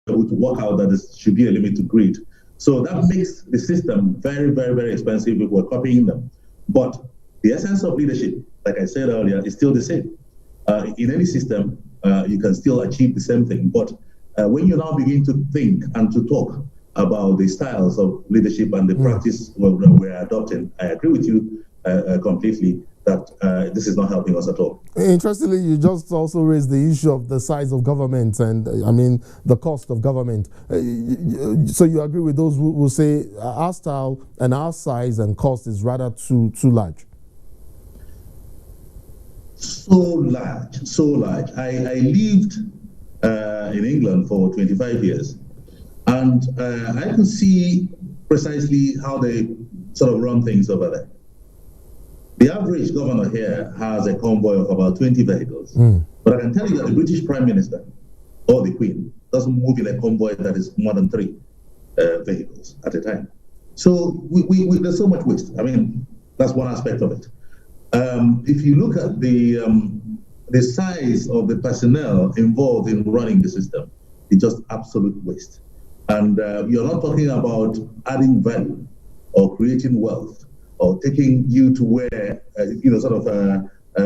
able to work out that there should be a limit to greed. So that makes the system very, very, very expensive if we're copying them. But the essence of leadership, like I said earlier, is still the same. In any system, you can still achieve the same thing. But when you now begin to think and to talk about the styles of leadership and the practice we're adopting, I agree with you completely that this is not helping us at all. Interestingly, you just also raised the issue of the size of government and, I mean, the cost of government. So you agree with those who will say our style and our size and cost is rather too large? So large. I lived in England for 25 years, and I could see precisely how they sort of run things over there. The average governor here has a convoy of about 20 vehicles. But I can tell you that the British Prime Minister or the Queen doesn't move in a convoy that is more than 3 vehicles at a time. So there's so much waste. I mean, that's one aspect of it. If you look at the size of the personnel involved in running the system, it's just absolute waste. And you're not talking about adding value or creating wealth or taking you to where,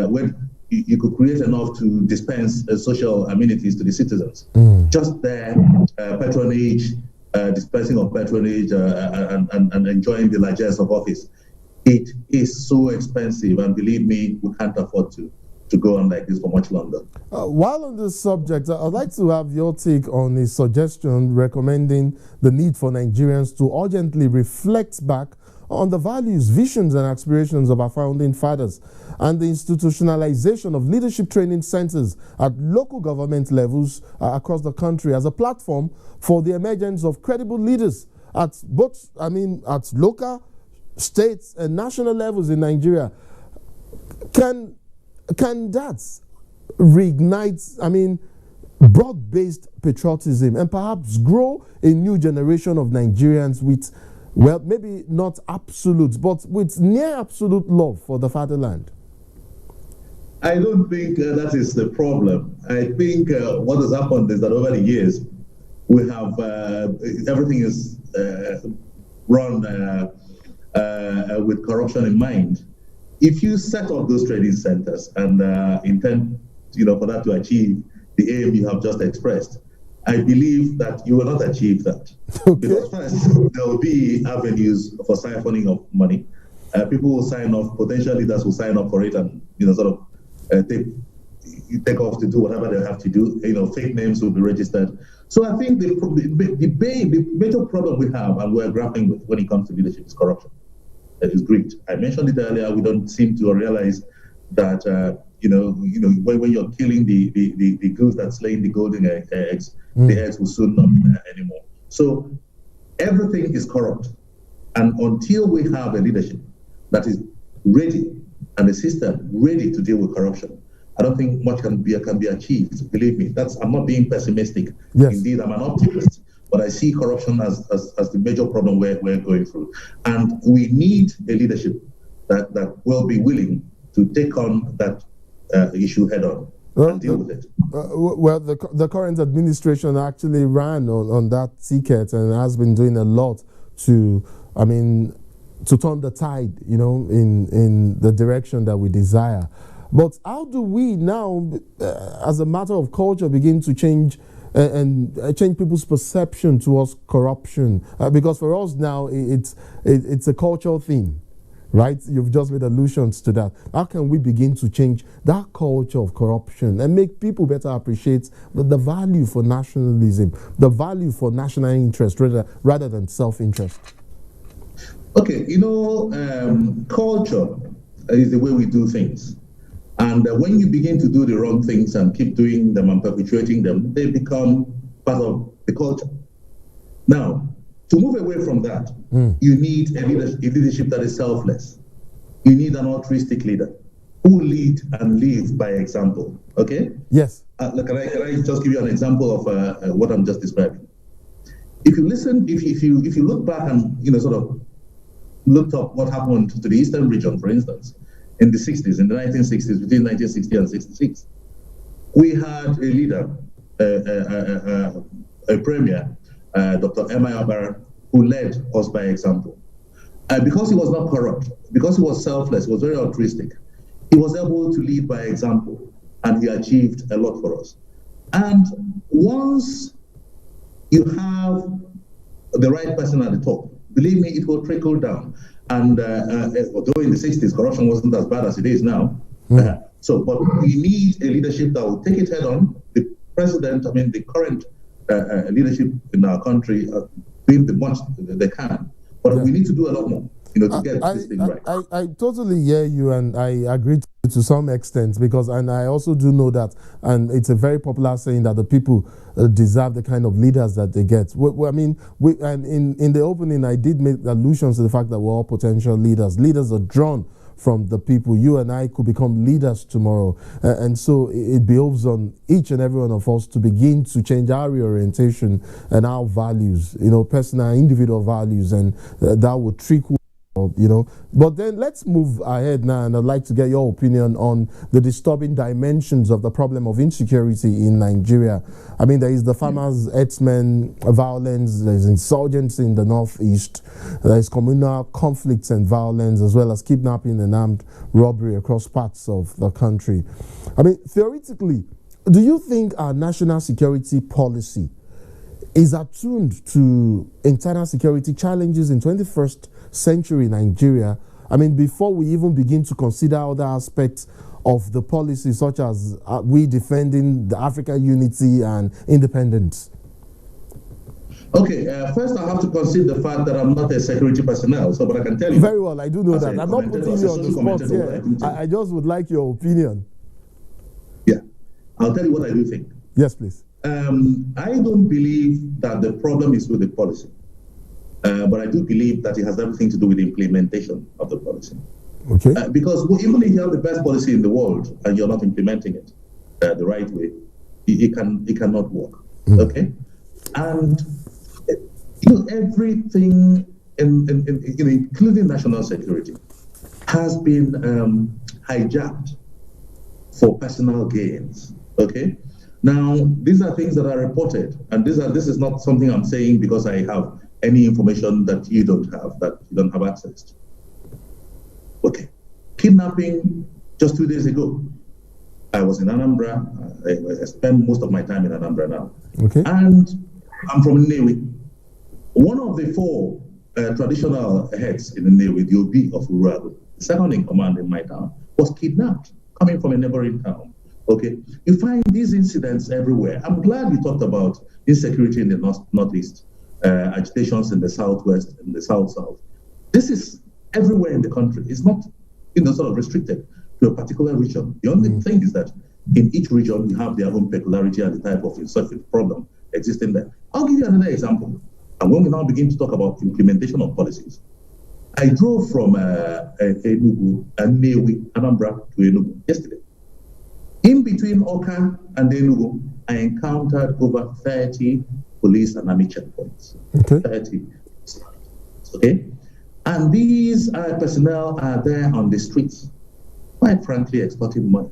where you could create enough to dispense social amenities to the citizens. Just their patronage, dispensing of patronage and enjoying the largesse of office. It is so expensive, and believe me, we can't afford to go on like this for much longer. While on this subject, I'd like to have your take on a suggestion recommending the need for Nigerians to urgently reflect back on the values, visions, and aspirations of our founding fathers, and the institutionalization of leadership training centers at local government levels across the country as a platform for the emergence of credible leaders at both, at local, states, and national levels in Nigeria. Can that reignite, broad-based patriotism and perhaps grow a new generation of Nigerians with, well, maybe not absolute, but with near absolute love for the fatherland? I don't think that is the problem. I think what has happened is that over the years, we have, everything is run with corruption in mind. If you set up those training centers and intend, for that to achieve the aim you have just expressed, I believe that you will not achieve that. Okay. Because first, there will be avenues for siphoning of money. People will sign off, potential leaders will sign up for it and, take off to do whatever they have to do. Fake names will be registered. So I think the major problem we have and we're grappling with when it comes to leadership is corruption. It is greed. I mentioned it earlier. We don't seem to realize that, when you're killing the goose that's laying the golden eggs, the eggs will soon not be there anymore. So everything is corrupt. And until we have a leadership that is ready and a system ready to deal with corruption, I don't think much can be achieved. Believe me, I'm not being pessimistic. Yes. Indeed, I'm an optimist. But I see corruption as the major problem we're going through. And we need a leadership that will be willing to take on that issue head on. And deal with it. The current administration actually ran on that ticket and has been doing a lot to turn the tide, in the direction that we desire. But how do we now, as a matter of culture, begin to change and change people's perception towards corruption? Because for us now, it's a cultural thing. Right? You've just made allusions to that. How can we begin to change that culture of corruption and make people better appreciate the value for nationalism, the value for national interest rather than self-interest? Okay, culture is the way we do things. And when you begin to do the wrong things and keep doing them and perpetuating them, they become part of the culture. Now, to move away from that, you need a leadership that is selfless. You need an altruistic leader who lead and live by example. Okay? Yes. Can I just give you an example of what I'm just describing? If you listen, if you look back and sort of looked up what happened to the Eastern region, for instance, in the 60s, in the 1960s, between 1960 and 66, we had a leader, a premier, Dr. Abara, who led us by example. Because he was not corrupt, because he was selfless, he was very altruistic, he was able to lead by example, and he achieved a lot for us. And once you have the right person at the top, believe me, it will trickle down. And although in the 60s, corruption wasn't as bad as it is now. But we need a leadership that will take it head on. The president, the current leadership in our country are doing the much they can. But we need to do a lot more, to get this thing right. I totally hear you, and I agree to some extent, and I also do know that, and it's a very popular saying that the people deserve the kind of leaders that they get. And in the opening, I did make allusions to the fact that we're all potential leaders. Leaders are drawn from the people. You and I could become leaders tomorrow. And so it behoves on each and every one of us to begin to change our reorientation and our values, personal, individual values, and that would trickle. But then let's move ahead now, and I'd like to get your opinion on the disturbing dimensions of the problem of insecurity in Nigeria. There is the farmers, herdsmen violence, there's insurgency in the northeast, there's communal conflicts and violence, as well as kidnapping and armed robbery across parts of the country. Theoretically, do you think our national security policy is attuned to internal security challenges in 21st century Nigeria? Before we even begin to consider other aspects of the policy, such as we defending the African unity and independence? Okay, first I have to consider the fact that I'm not a security personnel, but I can tell you. Very well, I do know that. I'm not putting you on the spot here. I just would like your opinion. Yeah, I'll tell you what I do think. Yes, please. I don't believe that the problem is with the policy. But I do believe that it has everything to do with the implementation of the policy. Okay. Because even if you have the best policy in the world and you're not implementing it the right way, it cannot work. Okay. And everything, including national security, has been hijacked for personal gains. Okay. Now, these are things that are reported, and this is not something I'm saying because I have any information that you don't have access to. Okay. Kidnapping, just 2 days ago, I was in Anambra. I spend most of my time in Anambra now. Okay. And I'm from Nnewi. One of the 4 traditional heads in Nnewi, the Obi of Urago, the second in command in my town, was kidnapped, coming from a neighboring town. Okay. You find these incidents everywhere. I'm glad you talked about insecurity in the northeast. Agitations in the southwest and the south. This is everywhere in the country. It's not, sort of restricted to a particular region. The only thing is that in each region you have their own peculiarity and the type of insecurity problem existing there. I'll give you another example. And when we now begin to talk about implementation of policies, I drove from Enugu and Nnewi, Anambra to Enugu yesterday. In between Oka and Enugu, I encountered over 30 police and army checkpoints. Okay. 30. Okay? And these personnel are there on the streets, quite frankly, extorting money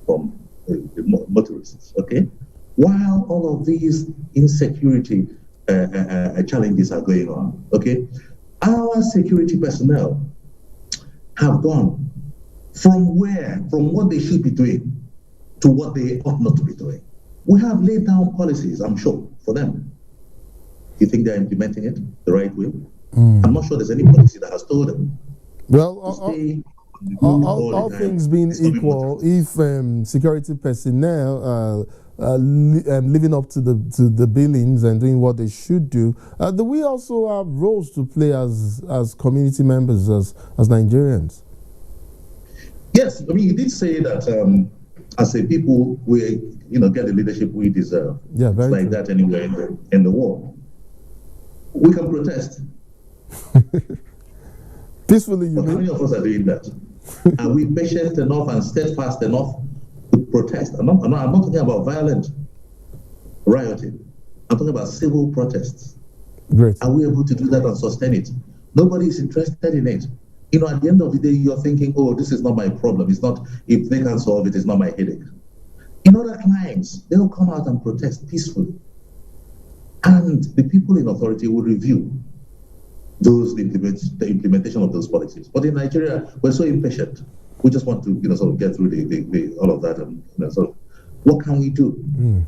from the motorists. Okay? While all of these insecurity challenges are going on. Okay? Our security personnel have gone from what they should be doing to what they ought not to be doing. We have laid down policies, I'm sure, for them. Do you think they're implementing it the right way? I'm not sure there's any policy that has told them. Well, all things being equal, if security personnel living up to the billings and doing what they should do, do we also have roles to play as community members, as Nigerians? Yes, you did say that as a people, we get the leadership we deserve. Yeah, very it's like true. that anywhere in the world. We can protest. Peacefully, How many of us are doing that? Are we patient enough and steadfast enough to protest? I'm not talking about violent rioting. I'm talking about civil protests. Great. Are we able to do that and sustain it? Nobody is interested in it. At the end of the day, you're thinking, oh, this is not my problem. It's not, if they can solve it, it's not my headache. In other climes, they'll come out and protest peacefully. And the people in authority will review the implementation of those policies. But in Nigeria, we're so impatient. We just want to, sort of get through all of that, and sort of, what can we do?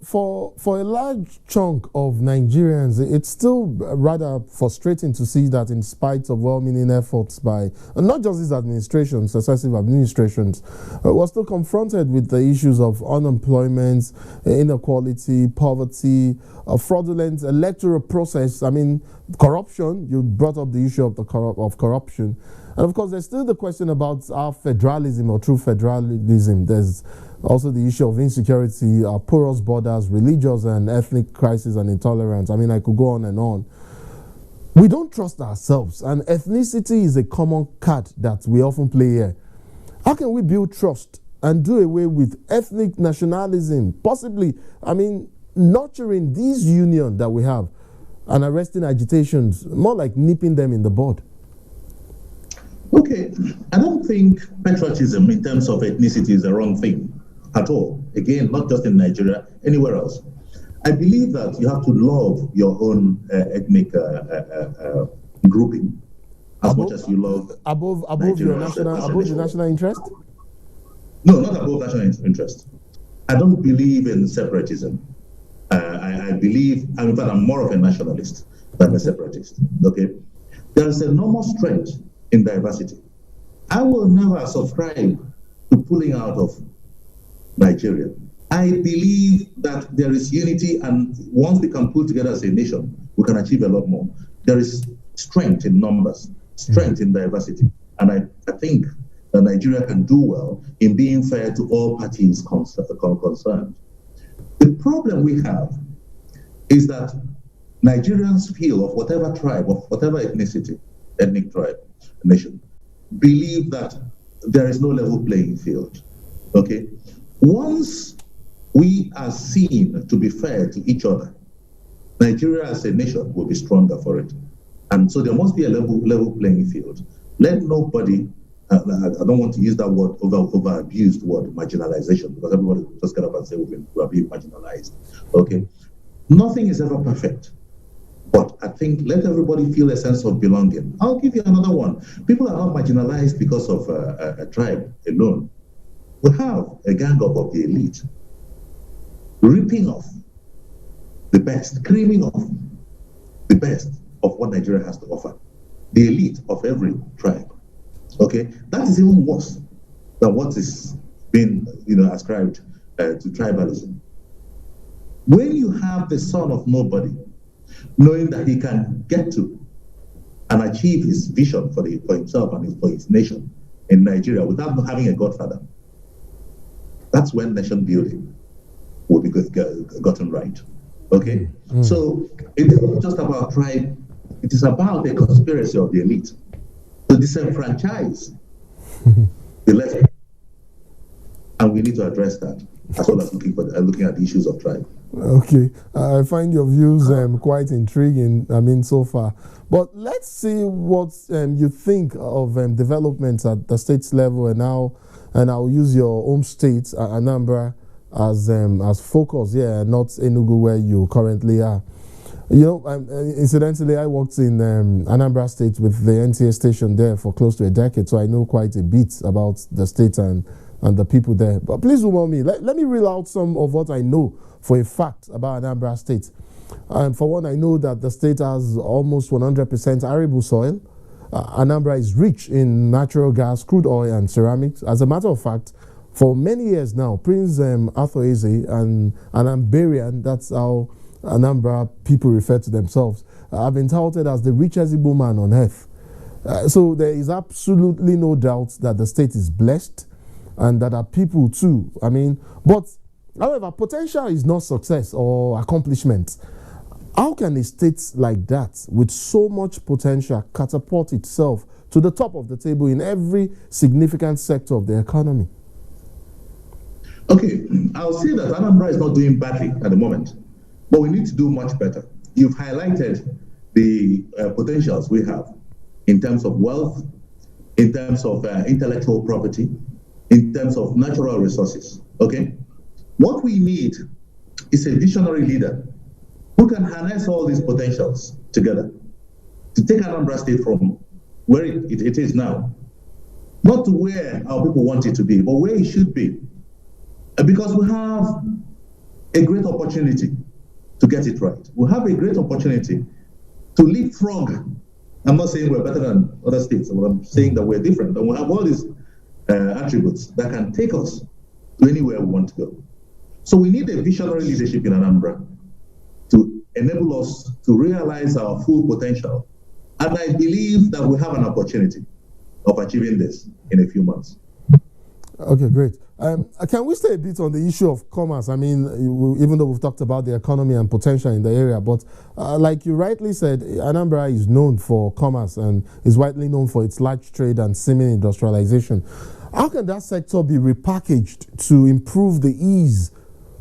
For a large chunk of Nigerians, it's still rather frustrating to see that in spite of well-meaning efforts by, and not just this administration, successive administrations, we're still confronted with the issues of unemployment, inequality, poverty, a fraudulent electoral process. I mean, corruption. You brought up the issue of corruption. And of course, there's still the question about our federalism or true federalism. There's also the issue of insecurity, porous borders, religious and ethnic crisis and intolerance. I mean, I could go on and on. We don't trust ourselves, and ethnicity is a common card that we often play here. How can we build trust and do away with ethnic nationalism, possibly, nurturing this union that we have and arresting agitations, more like nipping them in the bud? Okay, I don't think patriotism in terms of ethnicity is the wrong thing at all. Again, not just in Nigeria, anywhere else. I believe that you have to love your own ethnic grouping as much as you love above your national interest. No, not above national interest. I don't believe in separatism. I believe, in fact, I'm more of a nationalist than a separatist. Okay, there is enormous strength in diversity. I will never subscribe to pulling out of Nigeria. I believe that there is unity, and once we can pull together as a nation, we can achieve a lot more. There is strength in numbers, strength in diversity, and I think that Nigeria can do well in being fair to all parties concerned. The problem we have is that Nigerians feel, of whatever tribe, of whatever ethnicity, ethnic tribe, nation, believe that there is no level playing field. Okay? Once we are seen to be fair to each other, Nigeria as a nation will be stronger for it. And so there must be a level playing field. Let nobody, I don't want to use that word, over-abused word, marginalization, because everybody will just get up and say we are being marginalized. Okay? Nothing is ever perfect. But I think let everybody feel a sense of belonging. I'll give you another one. People are not marginalized because of a tribe alone. We have a gang up of the elite ripping off the best, creaming off the best of what Nigeria has to offer. The elite of every tribe. Okay, that is even worse than what is being, ascribed to tribalism. When you have the son of nobody knowing that he can get to and achieve his vision for himself and for his nation in Nigeria without having a godfather, that's when nation building will be gotten right. Okay? So it is not just about tribe, it is about the conspiracy of the elite to disenfranchise the left. And we need to address that, as well as looking at the issues of tribe. Okay, I find your views quite intriguing, so far. But let's see what you think of developments at the state's level, and I'll use your home state, Anambra, as focus, not Enugu, where you currently are. Incidentally, I worked in Anambra State with the NTA station there for close to a decade, so I know quite a bit about the state and the people there. But please humor me. Let me reel out some of what I know for a fact about Anambra State. For one, I know that the state has almost 100% arable soil. Anambra is rich in natural gas, crude oil, and ceramics. As a matter of fact, for many years now, Prince Arthur Eze, an Ambarian, that's how Anambra people refer to themselves, have been touted as the richest Igbo man on earth. So there is absolutely no doubt that the state is blessed and that our people too. But however, potential is not success or accomplishment. How can a state like that, with so much potential, catapult itself to the top of the table in every significant sector of the economy? Okay, I'll say that Anambra is not doing badly at the moment, but we need to do much better. You've highlighted the potentials we have in terms of wealth, in terms of intellectual property, in terms of natural resources. Okay, what we need is a visionary leader who can harness all these potentials together to take Anambra State from where it is now, not to where our people want it to be, but where it should be. Because we have a great opportunity to get it right. We have a great opportunity to leapfrog. I'm not saying we're better than other states, but I'm saying that we're different. And we have all these attributes that can take us to anywhere we want to go. So we need a visionary leadership in Anambra to enable us to realize our full potential. And I believe that we have an opportunity of achieving this in a few months. Okay, great. Can we stay a bit on the issue of commerce? I mean, even though we've talked about the economy and potential in the area, but like you rightly said, Anambra is known for commerce and is widely known for its large trade and semi-industrialization. How can that sector be repackaged to improve the ease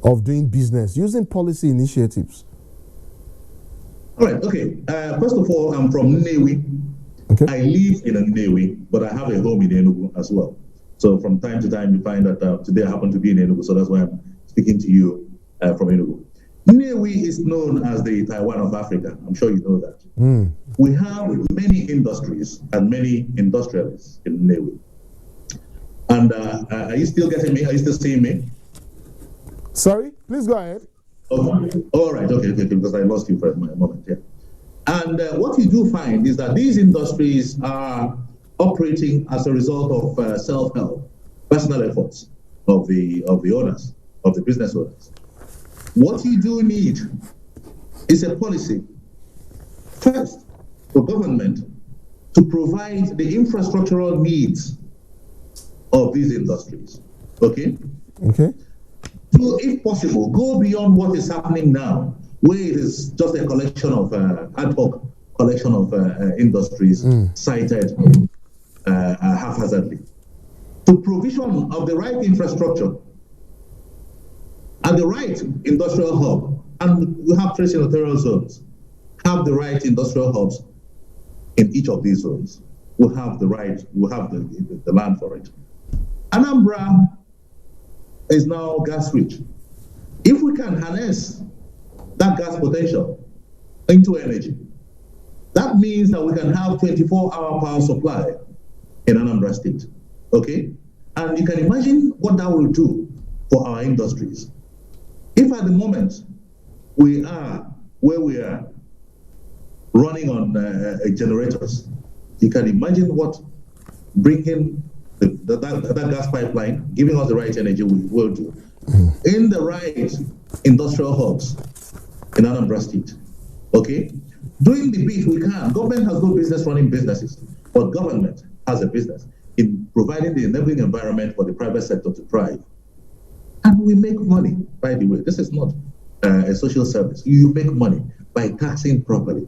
of doing business using policy initiatives? All right, okay. First of all, I'm from Nnewi. Okay. I live in Nnewi, but I have a home in Enugu as well. So from time to time, you find that today I happen to be in Enugu, so that's why I'm speaking to you from Enugu. Nnewi is known as the Taiwan of Africa. I'm sure you know that. We have many industries and many industrialists in Nnewi. And are you still getting me? Are you still seeing me? Sorry, please go ahead. Okay. All right, okay, because I lost you for a moment, yeah. And what you do find is that these industries are operating as a result of self-help, personal efforts of the owners, of the business owners. What you do need is a policy, first, for government to provide the infrastructural needs of these industries, okay? Okay. So, if possible, go beyond what is happening now, where it is just a collection of ad hoc collection of industries cited haphazardly, to provision of the right infrastructure and the right industrial hub. And we have trace territorial zones, have the right industrial hubs in each of these zones. We have the right, we have the land for it. Anambra is now gas rich. If we can harness that gas potential into energy, that means that we can have 24-hour power supply in Anambra State, okay? And you can imagine what that will do for our industries. If at the moment we are where we are running on generators, you can imagine what bringing that gas pipeline, giving us the right energy will do. In the right industrial hubs in Anambra State, okay? Doing the bit we can. Government has no business running businesses, but government has a business in providing the enabling environment for the private sector to thrive. And we make money, by the way. This is not a social service. You make money by taxing properly.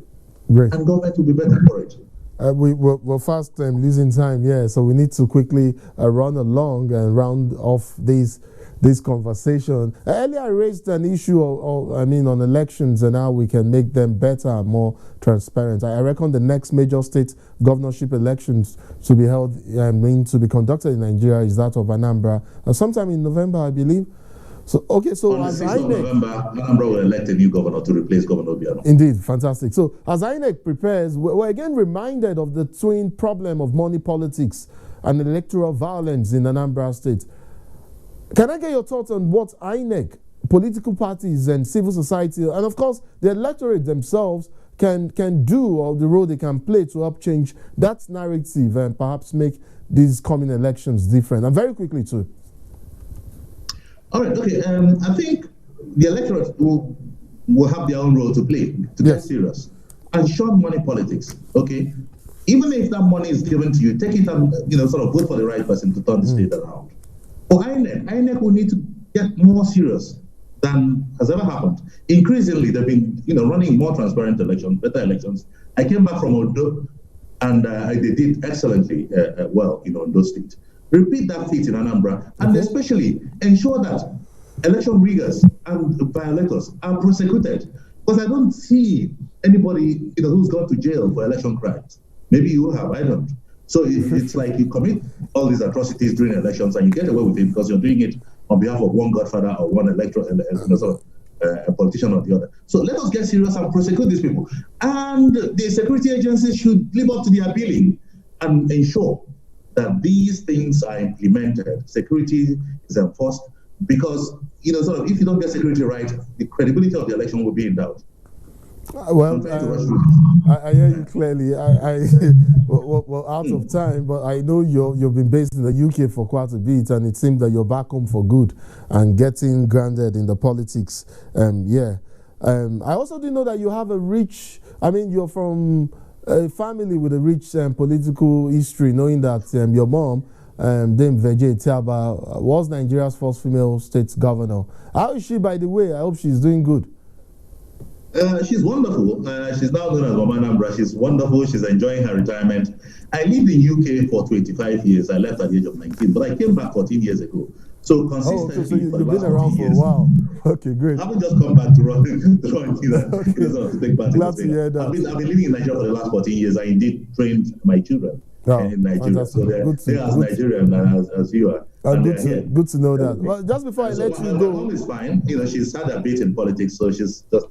Great. And government will be better for it. We're fast losing time, yeah, so we need to quickly run along and round off this conversation. Earlier I raised an issue on elections and how we can make them better and more transparent. I reckon the next major state governorship elections to be held to be conducted in Nigeria is that of Anambra, sometime in November, I believe. So, okay, so on as the 6th of November, Anambra will elect a new governor to replace Governor Obiano. Indeed, fantastic. So as INEC prepares, we're again reminded of the twin problem of money politics and electoral violence in Anambra State. Can I get your thoughts on what INEC, political parties and civil society, and of course the electorate themselves can do, or the role they can play to help change that narrative and perhaps make these coming elections different? And very quickly too. All right, okay. I think the electorate will have their own role to play to get serious and shun money politics. Okay, even if that money is given to you, take it and sort of vote for the right person to turn the state around. For INEC will need to get more serious than has ever happened. Increasingly, they've been running more transparent elections, better elections. I came back from Ondo, and they did excellently well in Ondo State. Repeat that feat in Anambra, and especially ensure that election riggers and violators are prosecuted. Because I don't see anybody who's gone to jail for election crimes. Maybe you have, I don't. So it's like you commit all these atrocities during elections and you get away with it because you're doing it on behalf of one godfather or one electoral a politician or the other. So let us get serious and prosecute these people. And the security agencies should live up to their billing and ensure that these things are implemented. Security is enforced, because if you don't get security right, the credibility of the election will be in doubt. Well, I hear you clearly. Well, out of time, but I know you've been based in the UK for quite a bit, and it seems that you're back home for good and getting grounded in the politics. I also didn't know that you have a rich. You're from a family with a rich political history. Knowing that your mom, Dame Vejay Tiaba, was Nigeria's first female state governor. How is she, by the way? I hope she's doing good. She's wonderful. She's now known as Mama Nambra. She's wonderful. She's enjoying her retirement. I lived in UK for 25 years. I left at the age of 19, but I came back 14 years ago. So consistently, so you've been around for a while. Okay, great. I haven't just come back to run to take part. Glad to hear that. I've been living in Nigeria for the last 14 years. I indeed trained my children in Nigeria. So they're as Nigerian as you are. Good to know that. Well, just before I let you go, my mom is fine. She's had a bit in politics, so she's just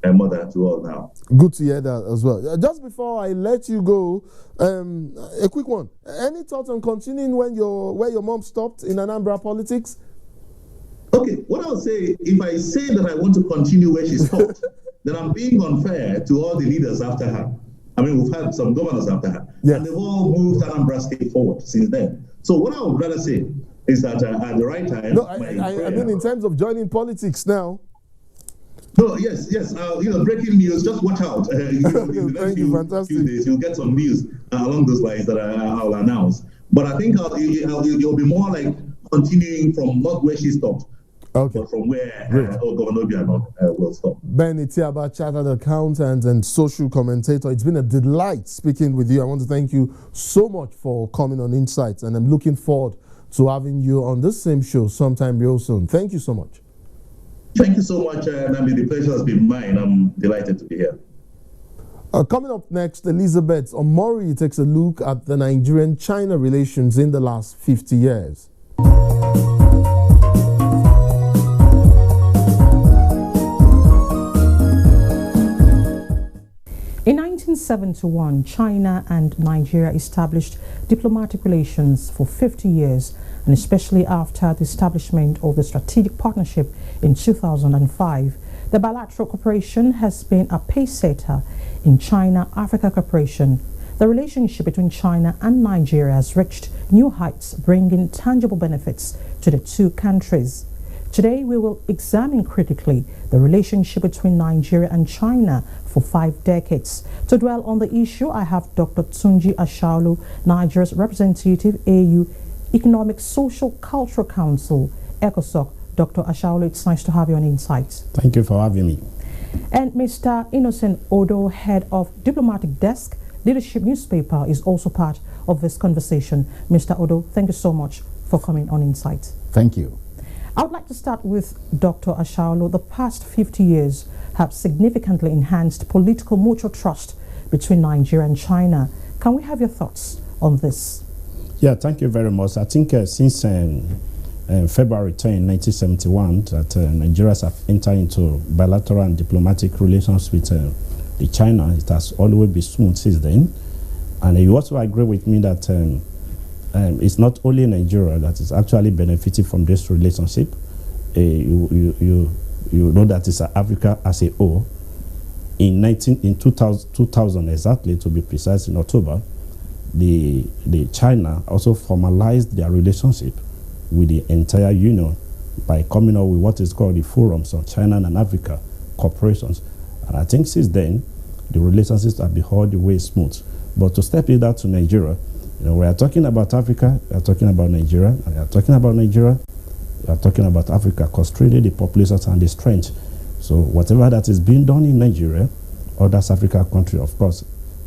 a mother to all now. Good to hear that as well. Just before I let you go, a quick one. Any thoughts on continuing where your mom stopped in Anambra politics? Okay, what I'll say, if I say that I want to continue where she stopped, then I'm being unfair to all the leaders after her. We've had some governors after her, and they've all moved Anambra State forward since then. So what I would rather say is that at the right time... No, I mean in terms of joining politics now. No, yes. Breaking news. Just watch out. In the next few days, you'll get some news along those lines that I'll announce. But I think you'll be more like continuing from not where she stopped, but from where Governor Obiano will stop. Ben Itiaba, chartered accountant and social commentator. It's been a delight speaking with you. I want to thank you so much for coming on Insights, and I'm looking forward to having you on this same show sometime real soon. Thank you so much. Thank you so much, Nambi. The pleasure has been mine. I'm delighted to be here. Coming up next, Elizabeth Omori takes a look at the Nigerian-China relations in the last 50 years. In 1971, China and Nigeria established diplomatic relations for 50 years, and especially after the establishment of the strategic partnership in 2005, the bilateral cooperation has been a pace-setter in China-Africa cooperation. The relationship between China and Nigeria has reached new heights, bringing tangible benefits to the two countries. Today, we will examine critically the relationship between Nigeria and China for 5 decades. To dwell on the issue, I have Dr. Tunji Ashaolu, Nigeria's representative, AU Economic Social Cultural Council, ECOSOC. Dr. Ashaolu, it's nice to have you on Insights. Thank you for having me. And Mr. Innocent Odo, head of Diplomatic Desk, Leadership Newspaper, is also part of this conversation. Mr. Odo, thank you so much for coming on Insights. Thank you. I would like to start with Dr. Ashaolu. The past 50 years have significantly enhanced political mutual trust between Nigeria and China. Can we have your thoughts on this? Yeah, thank you very much. I think since February 10, 1971, that Nigeria has entered into bilateral and diplomatic relations with the China. It has always been smooth since then. And you also agree with me that it's not only Nigeria that is actually benefiting from this relationship. You know that it's Africa as a whole. In 2000 exactly, to be precise, in October, the China also formalized their relationship with the entire union by coming up with what is called the Forums on China and Africa Corporations. And I think since then, the relationships have been all the way smooth. But to step it out to Nigeria, we are talking about Africa, we are talking about Nigeria, and we are talking about Nigeria, we are talking about Africa, constraining the populations and the strength. So whatever that is being done in Nigeria, other African countries, of course,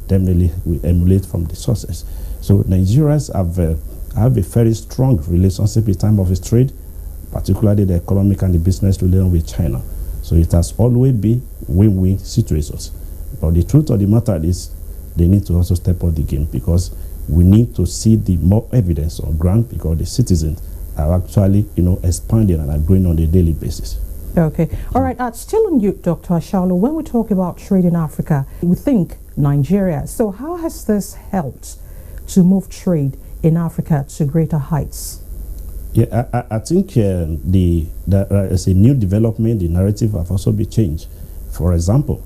definitely will emulate from the sources. So Nigerians have a very strong relationship in terms of its trade, particularly the economic and the business relation with China. So it has always been win-win situations. But the truth of the matter is they need to also step up the game, because we need to see the more evidence on ground, because the citizens are actually expanding and are growing on a daily basis. Okay. All right. Still on you, Dr. Ashalu, when we talk about trade in Africa, we think Nigeria. So how has this helped to move trade in Africa to greater heights? Yeah, I think as a new development, the narrative have also been changed. For example,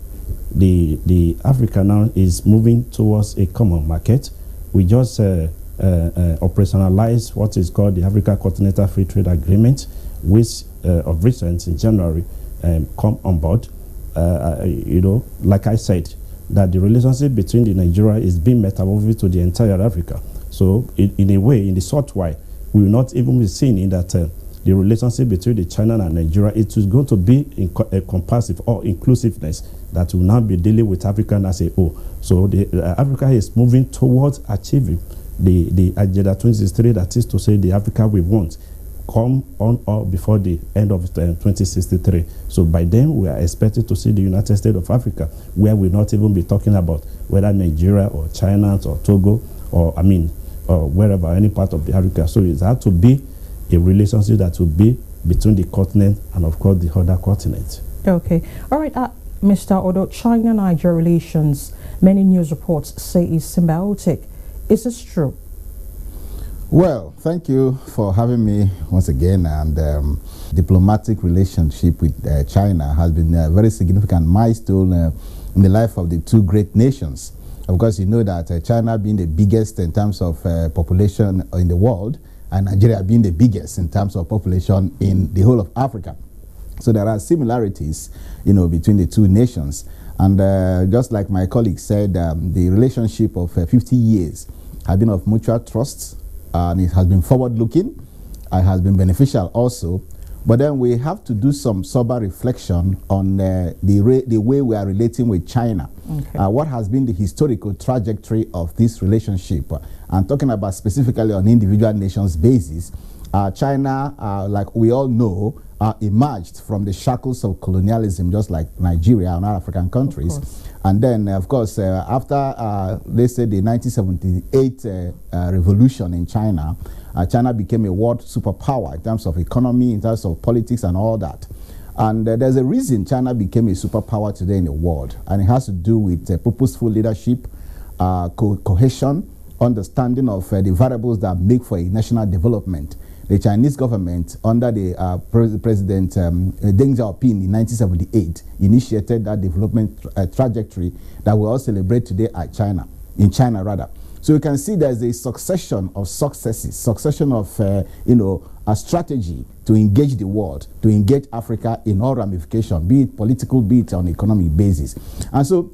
the Africa now is moving towards a common market. We just operationalized what is called the Africa Continental Free Trade Agreement, which of recent in January come on board. Like I said, that the relationship between the Nigeria is being metamorphosed to the entire Africa. So in a way, in the short while, we will not even be seeing that the relationship between the China and Nigeria, it is going to be compulsive or inclusiveness that will now be dealing with Africa as a whole. So Africa is moving towards achieving the Agenda 2063, that is to say the Africa we want, come on or before the end of 2063. So by then we are expected to see the United States of Africa, where we'll not even be talking about whether Nigeria or China or Togo or wherever, any part of the Africa. So it has to be a relationship that will be between the continent and of course the other continent. Okay. All right, Mr. Odo, China-Nigeria relations, many news reports say is symbiotic. Is this true? Well, thank you for having me once again. And diplomatic relationship with China has been a very significant milestone in the life of the two great nations. Of course, you know that China being the biggest in terms of population in the world, and Nigeria being the biggest in terms of population in the whole of Africa. So there are similarities, between the two nations. And just like my colleague said, the relationship of 50 years has been of mutual trust, and it has been forward-looking. It has been beneficial also. But then we have to do some sober reflection on the way we are relating with China. Okay. What has been the historical trajectory of this relationship? And talking about specifically on individual nations basis, China, like we all know, emerged from the shackles of colonialism, just like Nigeria and other African countries. And then, of course, after, let's say, the 1978 revolution in China, China became a world superpower in terms of economy, in terms of politics and all that. And there's a reason China became a superpower today in the world, and it has to do with purposeful leadership, cohesion, understanding of the variables that make for a national development. The Chinese government, under the President Deng Xiaoping in 1978, initiated that development trajectory that we all celebrate today in China rather. So you can see there's a succession of successes, succession of a strategy to engage the world, to engage Africa in all ramifications, be it political, be it on economic basis. And so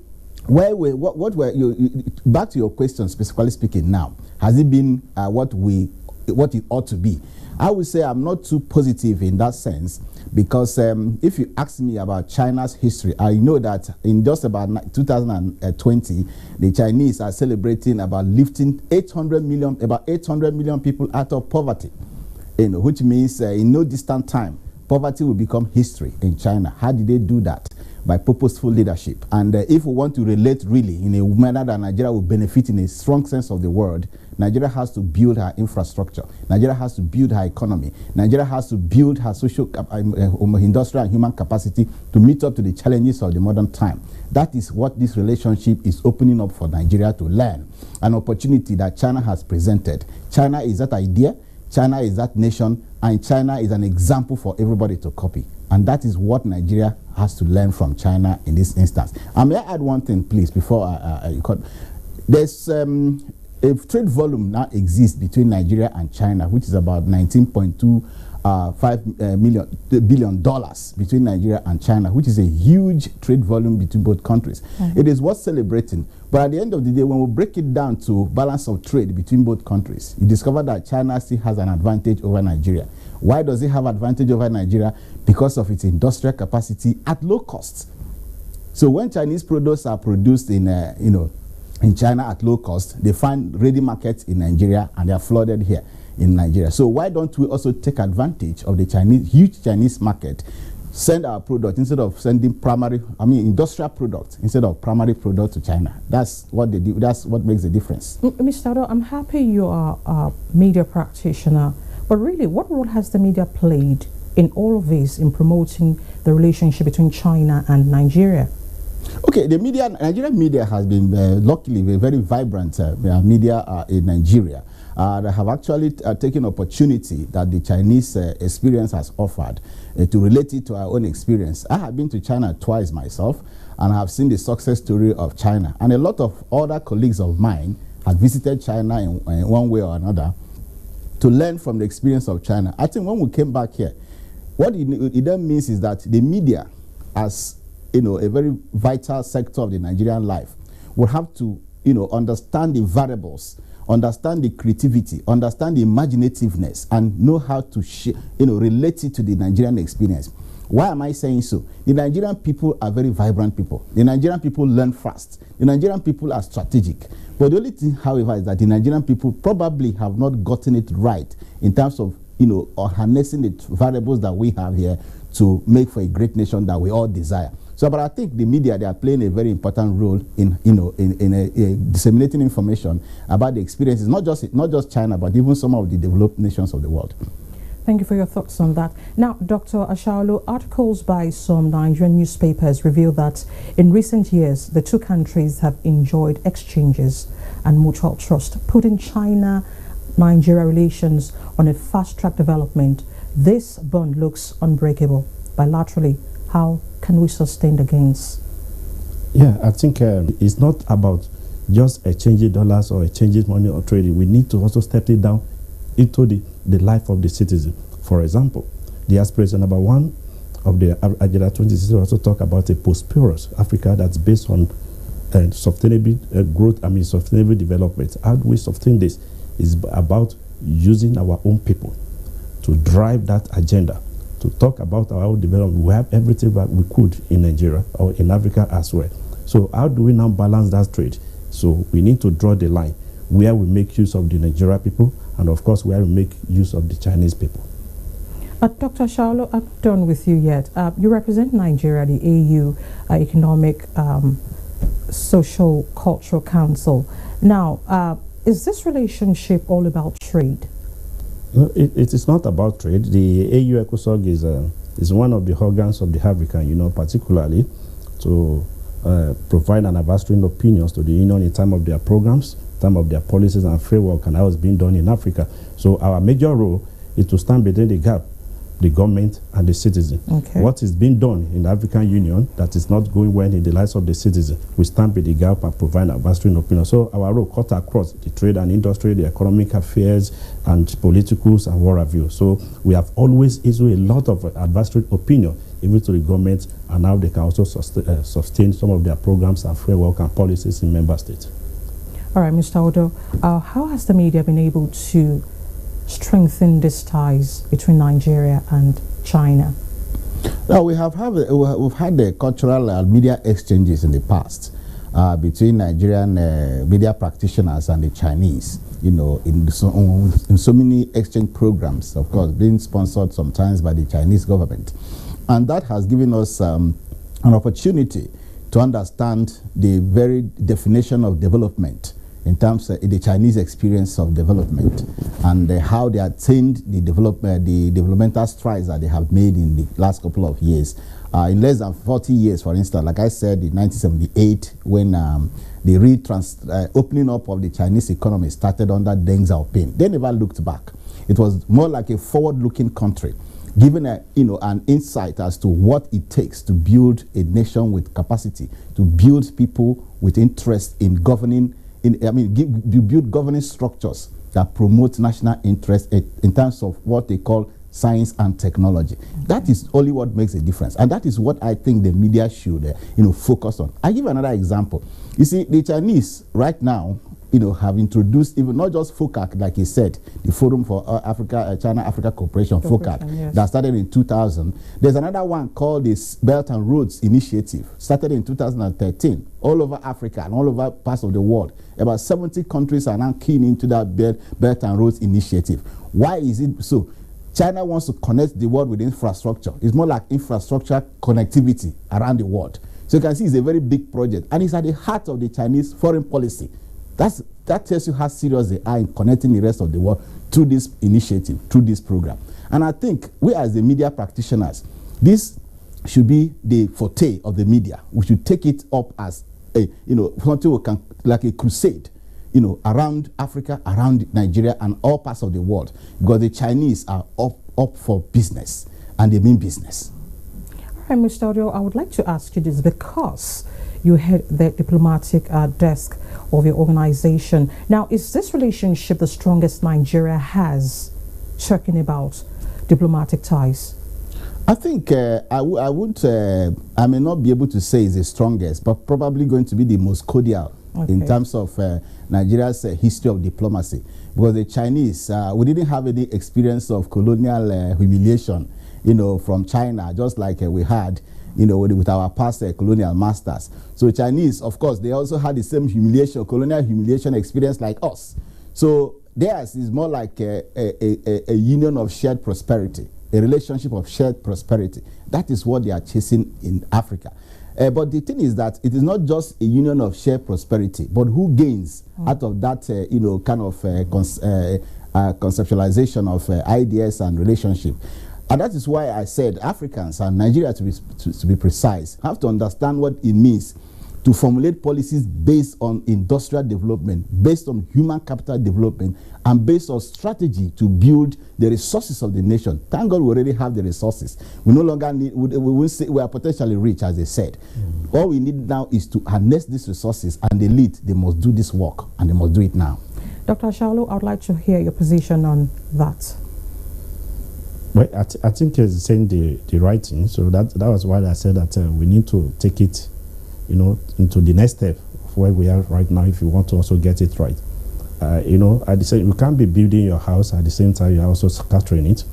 back to your question, specifically speaking now, has it been what it ought to be? I would say I'm not too positive in that sense, because if you ask me about China's history, I know that in just about 2020, the Chinese are celebrating about lifting 800 million people out of poverty, which means in no distant time, poverty will become history in China. How did they do that? By purposeful leadership. And if we want to relate really in a manner that Nigeria will benefit in a strong sense of the word, Nigeria has to build her infrastructure. Nigeria has to build her economy. Nigeria has to build her social, industrial and human capacity to meet up to the challenges of the modern time. That is what this relationship is opening up for Nigeria to learn. An opportunity that China has presented. China is that idea, China is that nation, and China is an example for everybody to copy. And that is what Nigeria has to learn from China in this instance. May I add one thing, please, before I cut? There's a trade volume now exists between Nigeria and China, which is about $19.25 billion between Nigeria and China, which is a huge trade volume between both countries. Mm-hmm. It is worth celebrating. But at the end of the day, when we break it down to balance of trade between both countries, you discover that China still has an advantage over Nigeria. Why does it have advantage over Nigeria? Because of its industrial capacity at low cost. So when Chinese products are produced in China at low cost, they find ready markets in Nigeria and they are flooded here in Nigeria. So why don't we also take advantage of the huge Chinese market, send our product instead of sending industrial products instead of primary product to China? That's what they do. That's what makes the difference. Mr. Odo, I'm happy you are a media practitioner, but really, what role has the media played in all of this in promoting the relationship between China and Nigeria? Okay, the media, Nigerian media has been luckily very vibrant media in Nigeria. They have actually taken opportunity that the Chinese experience has offered to relate it to our own experience. I have been to China twice myself, and I have seen the success story of China. And a lot of other colleagues of mine have visited China in one way or another to learn from the experience of China. I think when we came back here, what it then means is that the media, as a very vital sector of the Nigerian life, will have to understand the variables, understand the creativity, understand the imaginativeness, and know how to relate it to the Nigerian experience. Why am I saying so? The Nigerian people are very vibrant people. The Nigerian people learn fast. The Nigerian people are strategic. But the only thing, however, is that the Nigerian people probably have not gotten it right in terms of harnessing the variables that we have here to make for a great nation that we all desire. So, but I think the media, they are playing a very important role in disseminating information about the experiences, not just China, but even some of the developed nations of the world. Thank you for your thoughts on that. Now, Dr. Ashaolu, articles by some Nigerian newspapers reveal that in recent years, the two countries have enjoyed exchanges and mutual trust, putting China-Nigeria relations on a fast-track development. This bond looks unbreakable. Bilaterally, how can we sustain the gains? Yeah, I think it's not about just exchanging dollars or exchanging money or trading. We need to also step it down into the life of the citizen. For example, the aspiration number one of the Agenda 2060 also talk about a prosperous Africa that's based on sustainable growth, sustainable development. How do we sustain this? Is about using our own people to drive that agenda, to talk about our own development. We have everything that we could in Nigeria or in Africa as well. So how do we now balance that trade? So we need to draw the line where we make use of the Nigeria people, and of course where we make use of the Chinese people. Dr. Ashaolu, I'm not done with you yet. You represent Nigeria, the AU Economic Social Cultural Council. Now, is this relationship all about trade? No, it is not about trade. The AU ECOSOC is one of the organs of the African Union, particularly to provide an advisory opinions to the Union in terms of their programs, in terms of their policies and framework, and how it's being done in Africa. So our major role is to stand between the gap, the government and the citizen. Okay. What is being done in the African Union that is not going well in the lives of the citizen, we stand with the gap and provide advisory opinion. So our role cut across the trade and industry, the economic affairs, and politicals and what have you. So we have always issued a lot of advisory opinion even to the government, and now they can also sustain some of their programs and framework and policies in member states. All right, Mr. Odo, how has the media been able to strengthen these ties between Nigeria and China? Well, we've had the cultural media exchanges in the past between Nigerian media practitioners and the Chinese, in so many exchange programs, of course, being sponsored sometimes by the Chinese government. And that has given us an opportunity to understand the very definition of development in terms of the Chinese experience of development and how they attained the developmental strides that they have made in the last couple of years. In less than 40 years, for instance, like I said, in 1978, when the opening up of the Chinese economy started under Deng Xiaoping, they never looked back. It was more like a forward-looking country, given an insight as to what it takes to build a nation with capacity, to build people with interest in governing. You build governance structures that promote national interest in terms of what they call science and technology. That is only what makes a difference, and that is what I think the media should, focus on. I give another example. You see, the Chinese right now, have introduced even not just FOCAC, like he said, the Forum for China-Africa Cooperation, FOCAC, yes, that started in 2000. There's another one called the Belt and Roads Initiative, started in 2013, all over Africa and all over parts of the world. About 70 countries are now keen into that Belt and Roads Initiative. Why is it so? China wants to connect the world with infrastructure. It's more like infrastructure connectivity around the world. So you can see it's a very big project, and it's at the heart of the Chinese foreign policy. That tells you how serious they are in connecting the rest of the world through this initiative, through this program. And I think we as the media practitioners, this should be the forte of the media. We should take it up as a, something we can, like a crusade, around Africa, around Nigeria, and all parts of the world, because the Chinese are up for business, and they mean business. All right, Mr. Odio, I would like to ask you this, because you head the diplomatic desk of your organization. Now, is this relationship the strongest Nigeria has, talking about diplomatic ties? I think I may not be able to say it's the strongest, but probably going to be the most cordial in terms of Nigeria's history of diplomacy. Because the Chinese, we didn't have any experience of colonial humiliation, from China, just like we had, with our past colonial masters. So Chinese, of course, they also had the same colonial humiliation experience like us. So theirs is more like a union of shared prosperity, a relationship of shared prosperity. That is what they are chasing in Africa. But the thing is that it is not just a union of shared prosperity, but who gains out of that, kind of conceptualization of ideas and relationship. And that is why I said Africans, and Nigeria to be precise, have to understand what it means to formulate policies based on industrial development, based on human capital development, and based on strategy to build the resources of the nation. Thank God we already have the resources. We no longer need, we will say we are potentially rich, as they said. All we need now is to harness these resources, and the elite, they must do this work, and they must do it now. Dr. Ashaolu, I would like to hear your position on that. Well, I think he's saying the right thing. So that was why I said that we need to take it, into the next step of where we are right now if you want to also get it right. At the same, you can't be building your house at the same time you're also scattering it.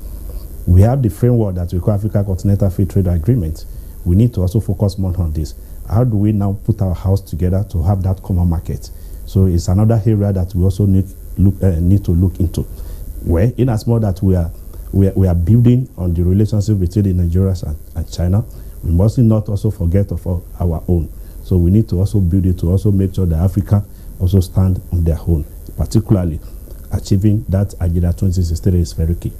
We have the framework that we call Africa Continental Free Trade Agreement. We need to also focus more on this. How do we now put our house together to have that common market? So it's another area that we also need to look into. Where, in as much that we are building on the relationship between the Nigerians and China, we must not also forget of our own. So we need to also build it to also make sure that Africa also stand on their own. Particularly, achieving that Agenda 2063 is very key.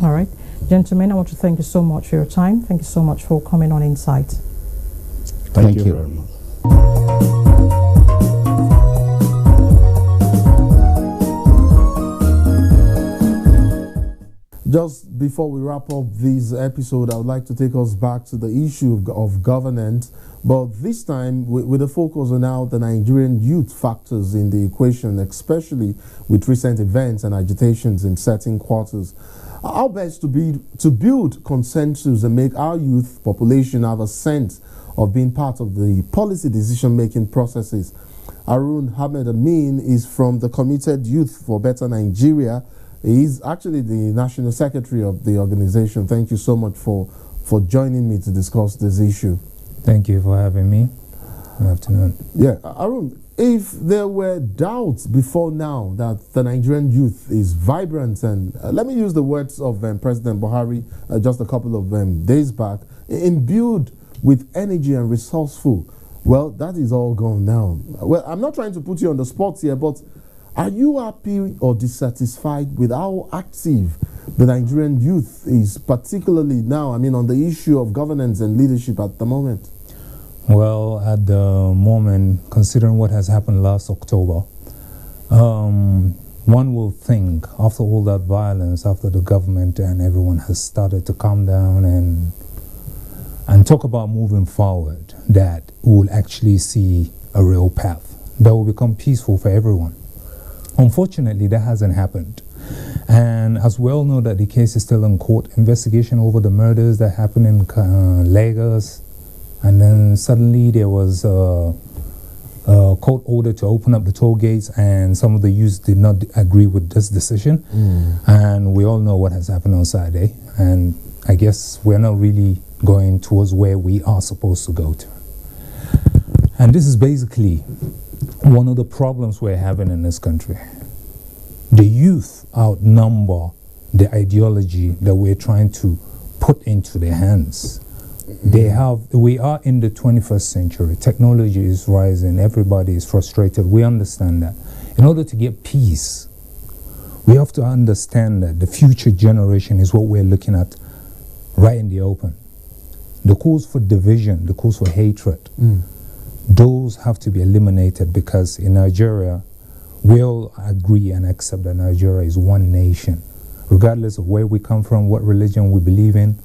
All right. Gentlemen, I want to thank you so much for your time. Thank you so much for coming on Insight. Thank you very much. Just before we wrap up this episode, I would like to take us back to the issue of governance, but this time with a focus on how the Nigerian youth factors in the equation, especially with recent events and agitations in certain quarters. How best to build consensus and make our youth population have a sense of being part of the policy decision-making processes. Arun Ahmed Amin is from the Committed Youth for Better Nigeria. He's actually the National Secretary of the organization. Thank you so much for joining me to discuss this issue. Thank you for having me. Good afternoon. Yeah, Arun, if there were doubts before now that the Nigerian youth is vibrant, and let me use the words of President Buhari just a couple of days back, imbued with energy and resourceful, well, that is all gone now. Well, I'm not trying to put you on the spot here, but are you happy or dissatisfied with how active the Nigerian youth is, particularly now, on the issue of governance and leadership at the moment? Well, at the moment, considering what has happened last October, one will think, after all that violence, after the government and everyone has started to calm down and talk about moving forward, that we will actually see a real path that will become peaceful for everyone. Unfortunately, that hasn't happened. And as we all know that the case is still in court, investigation over the murders that happened in Lagos, and then suddenly there was a court order to open up the toll gates, and some of the youths did not agree with this decision. And we all know what has happened on Saturday, and I guess we're not really going towards where we are supposed to go to. And this is basically one of the problems we're having in this country. The youth outnumber the ideology that we're trying to put into their hands. We are in the 21st century. Technology is rising. Everybody is frustrated. We understand that. In order to get peace, We have to understand that the future generation is what we're looking at right in the open. The calls for division, the calls for hatred, those have to be eliminated, because in Nigeria, we all agree and accept that Nigeria is one nation. Regardless of where we come from, what religion we believe in,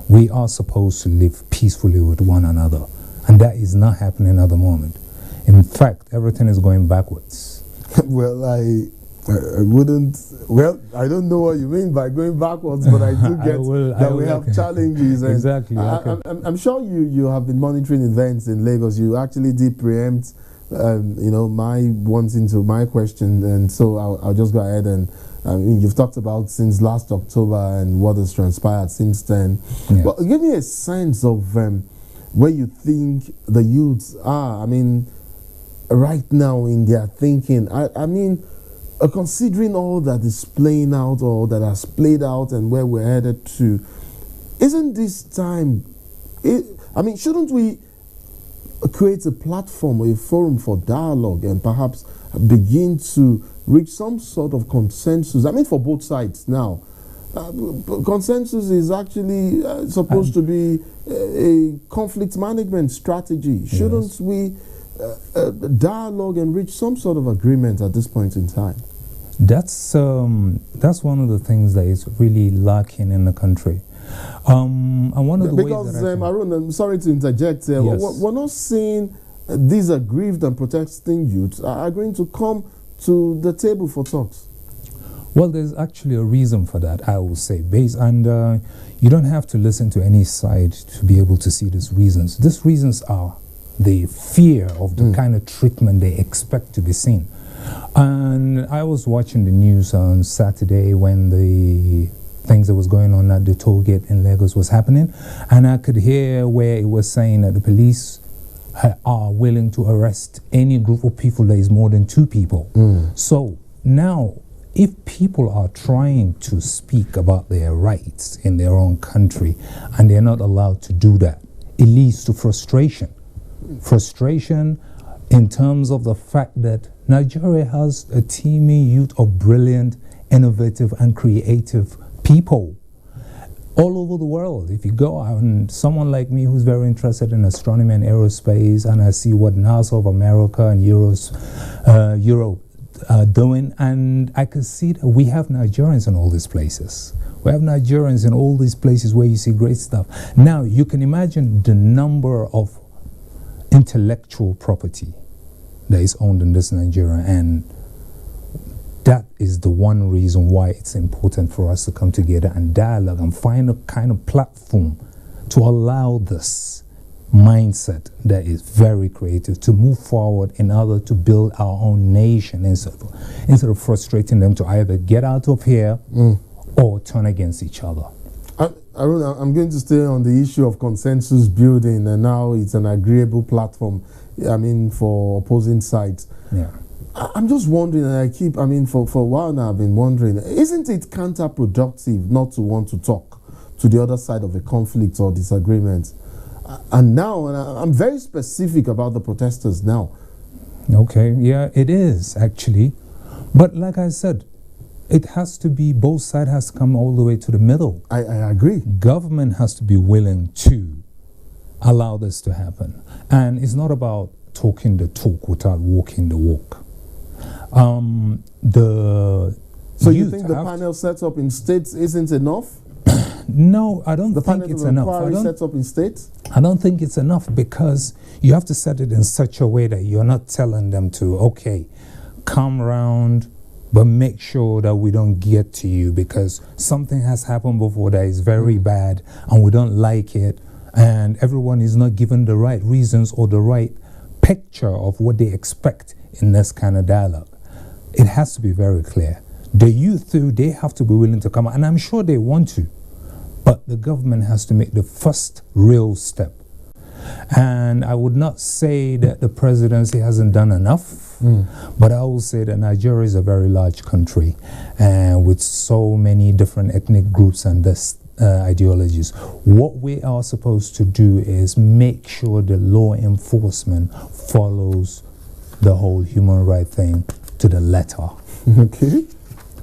we are supposed to live peacefully with one another. And that is not happening at the moment. In fact, everything is going backwards. Well, I wouldn't. Well, I don't know what you mean by going backwards, but I do get that we have challenges. And exactly. I'm sure you have been monitoring events in Lagos. You actually did preempt, my question, and so I'll just go ahead and. You've talked about since last October and what has transpired since then. Yes. But give me a sense of where you think the youths are. I mean, right now in their thinking. Considering all that is playing out, or that has played out, and where we're headed to, isn't this time? Shouldn't we create a platform, a forum for dialogue, and perhaps begin to reach some sort of consensus? For both sides now. Consensus is actually supposed to be a conflict management strategy. Yes. Shouldn't we dialogue and reach some sort of agreement at this point in time? That's one of the things that is really lacking in the country. And one of the because ways that Arun, I'm sorry to interject. Yes. We're not seeing these aggrieved and protesting youths are going to come to the table for talks. Well, there's actually a reason for that, I will say. And you don't have to listen to any side to be able to see these reasons. These reasons are the fear of the kind of treatment they expect to be seen. And I was watching the news on Saturday when the things that was going on at the toll gate in Lagos was happening, and I could hear where it was saying that the police are willing to arrest any group of people that is more than 2 people. So now, if people are trying to speak about their rights in their own country and they're not allowed to do that, it leads to frustration. Frustration in terms of the fact that Nigeria has a teeming youth of brilliant, innovative, and creative people all over the world. If you go out, and someone like me who's very interested in astronomy and aerospace, and I see what NASA of America and Europe are doing, and I can see that we have Nigerians in all these places. We have Nigerians in all these places where you see great stuff. Now, you can imagine the number of intellectual property that is owned in this Nigeria, and that is the one reason why it's important for us to come together and dialogue and find a kind of platform to allow this mindset that is very creative to move forward in order to build our own nation instead of frustrating them to either get out of here or turn against each other. Arun, I'm going to stay on the issue of consensus building, and now it's an agreeable platform, for opposing sides. Yeah. I'm just wondering, and I keep, for a while now I've been wondering, isn't it counterproductive not to want to talk to the other side of a conflict or disagreement? And now, I'm very specific about the protesters now. Okay, yeah, it is actually. But like I said, it has to be, both sides has to come all the way to the middle. I agree. Government has to be willing to allow this to happen. And it's not about talking the talk without walking the walk. So you think the panel set up in states isn't enough? No, I don't think it's enough. The panel set up in states? I don't think it's enough, because you have to set it in such a way that you're not telling them to, okay, come around, but make sure that we don't get to you, because something has happened before that is very bad and we don't like it, and everyone is not given the right reasons or the right picture of what they expect in this kind of dialogue. It has to be very clear. The youth, too, they have to be willing to come out, and I'm sure they want to, but the government has to make the first real step. And I would not say that the presidency hasn't done enough, but I will say that Nigeria is a very large country, and with so many different ethnic groups and ideologies. What we are supposed to do is make sure the law enforcement follows the whole human rights thing to the letter. Okay.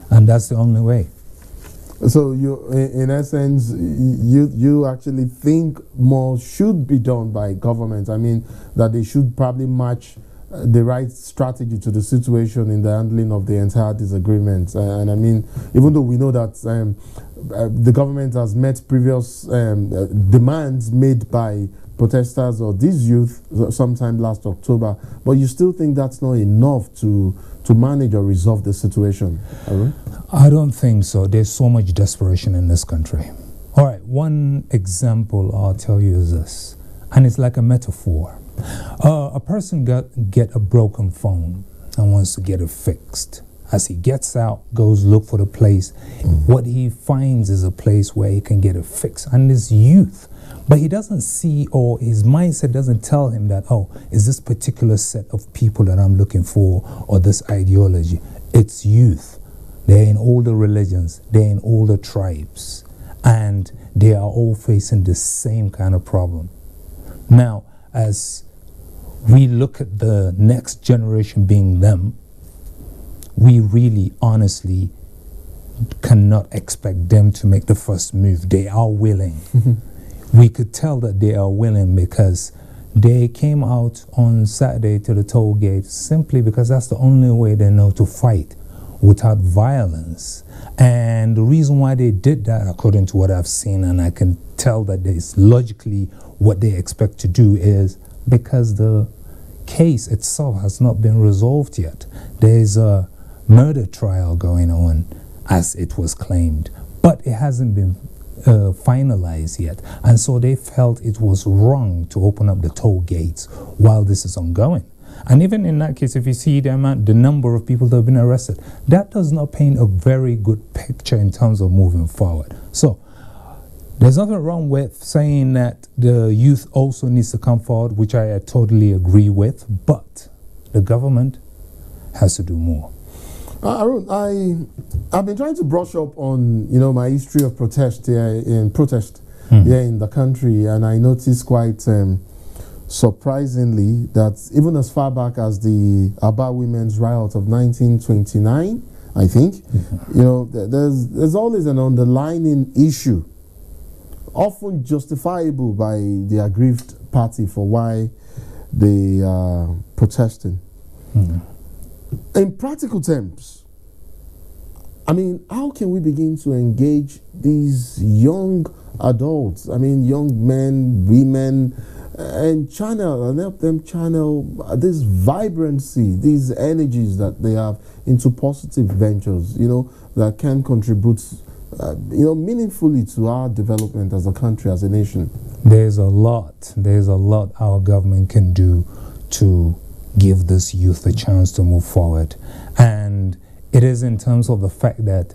And that's the only way. So you, in essence, you actually think more should be done by government. I mean, that they should probably match the right strategy to the situation in the handling of the entire disagreement. And I mean, even though we know that the government has met previous demands made by protesters or these youth sometime last October, but you still think that's not enough to manage or resolve the situation? I don't think so. There's so much desperation in this country. All right, one example I'll tell you is this, and it's like a metaphor. A person get a broken phone and wants to get it fixed. As he gets out, goes look for the place, what he finds is a place where he can get it fixed. And it's youth. But he doesn't see, or his mindset doesn't tell him that, oh, is this particular set of people that I'm looking for, or this ideology? It's youth. They're in all the religions, they're in all the tribes, and they are all facing the same kind of problem. Now, as we look at the next generation being them, we really honestly cannot expect them to make the first move. They are willing. We could tell that they are willing because they came out on Saturday to the toll gate simply because that's the only way they know to fight without violence. And the reason why they did that, according to what I've seen, and I can tell that it's logically what they expect to do, is because the case itself has not been resolved yet. There's a murder trial going on, as it was claimed, but it hasn't been finalized yet, and so they felt it was wrong to open up the toll gates while this is ongoing. And even in that case, if you see the number of people that have been arrested, that does not paint a very good picture in terms of moving forward. So there's nothing wrong with saying that the youth also needs to come forward, which I totally agree with, but the government has to do more. Arun, I've been trying to brush up on, my history of protest here in the country, and I noticed quite surprisingly that even as far back as the Aba Women's Riot of 1929, I think, there's always an underlying issue, often justifiable by the aggrieved party for why they are protesting. In practical terms, I mean, how can we begin to engage these young adults, young men, women, and help them channel this vibrancy, these energies that they have into positive ventures, that can contribute, meaningfully to our development as a country, as a nation? There's a lot our government can do to give this youth a chance to move forward. And it is in terms of the fact that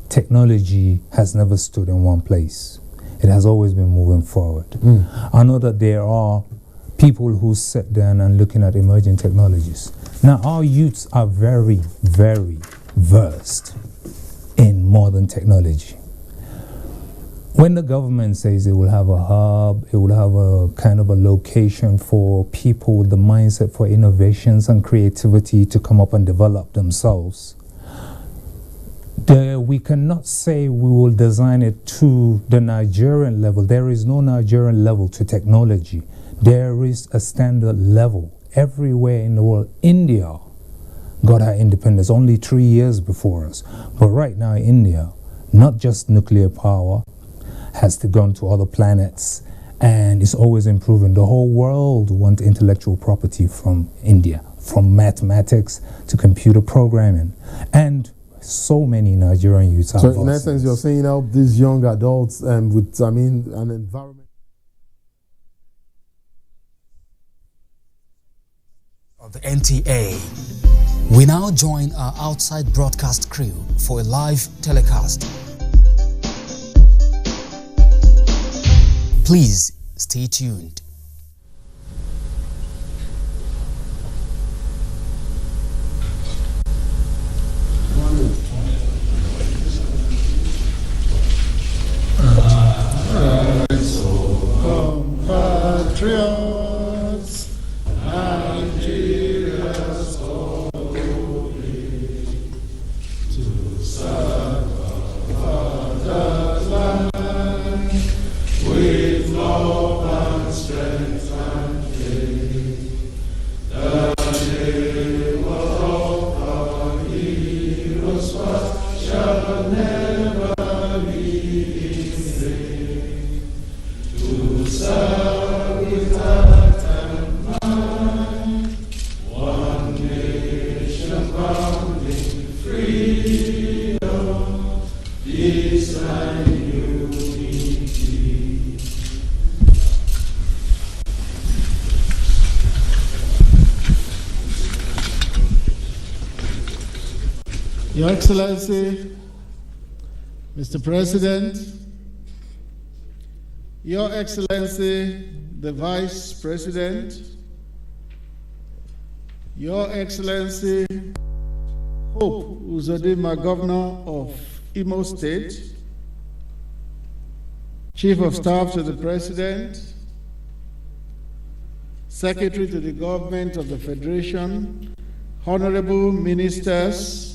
technology has never stood in one place. It has always been moving forward. I know that there are people who sit down and looking at emerging technologies. Now, our youths are very, very versed in modern technology. When the government says it will have a hub, it will have a kind of a location for people with the mindset for innovations and creativity to come up and develop themselves, we cannot say we will design it to the Nigerian level. There is no Nigerian level to technology. There is a standard level everywhere in the world. India got her independence only 3 years before us. But right now, India, not just nuclear power, has to go to other planets, and it's always improving. The whole world wants intellectual property from India, from mathematics to computer programming. And so many Nigerian youths are. So in essence, you're saying help these young adults with, an environment of the NTA. We now join our outside broadcast crew for a live telecast. Please stay tuned. Compatriots, Nigeria's holy to serve. Your Excellency, Mr. President, Your Excellency, the Vice President, Your Excellency, Hope Uzodinma, Governor of Imo State, Chief of Staff to the President, Secretary to the Government of the Federation, Honorable Ministers,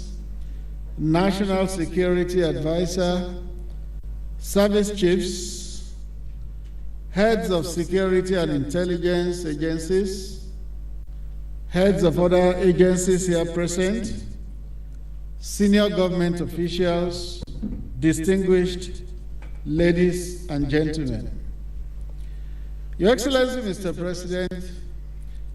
National Security Advisor, Service Chiefs, Heads of Security and Intelligence Agencies, Heads of other agencies here present, Senior Government Officials, distinguished ladies and gentlemen. Your Excellency, Mr. President,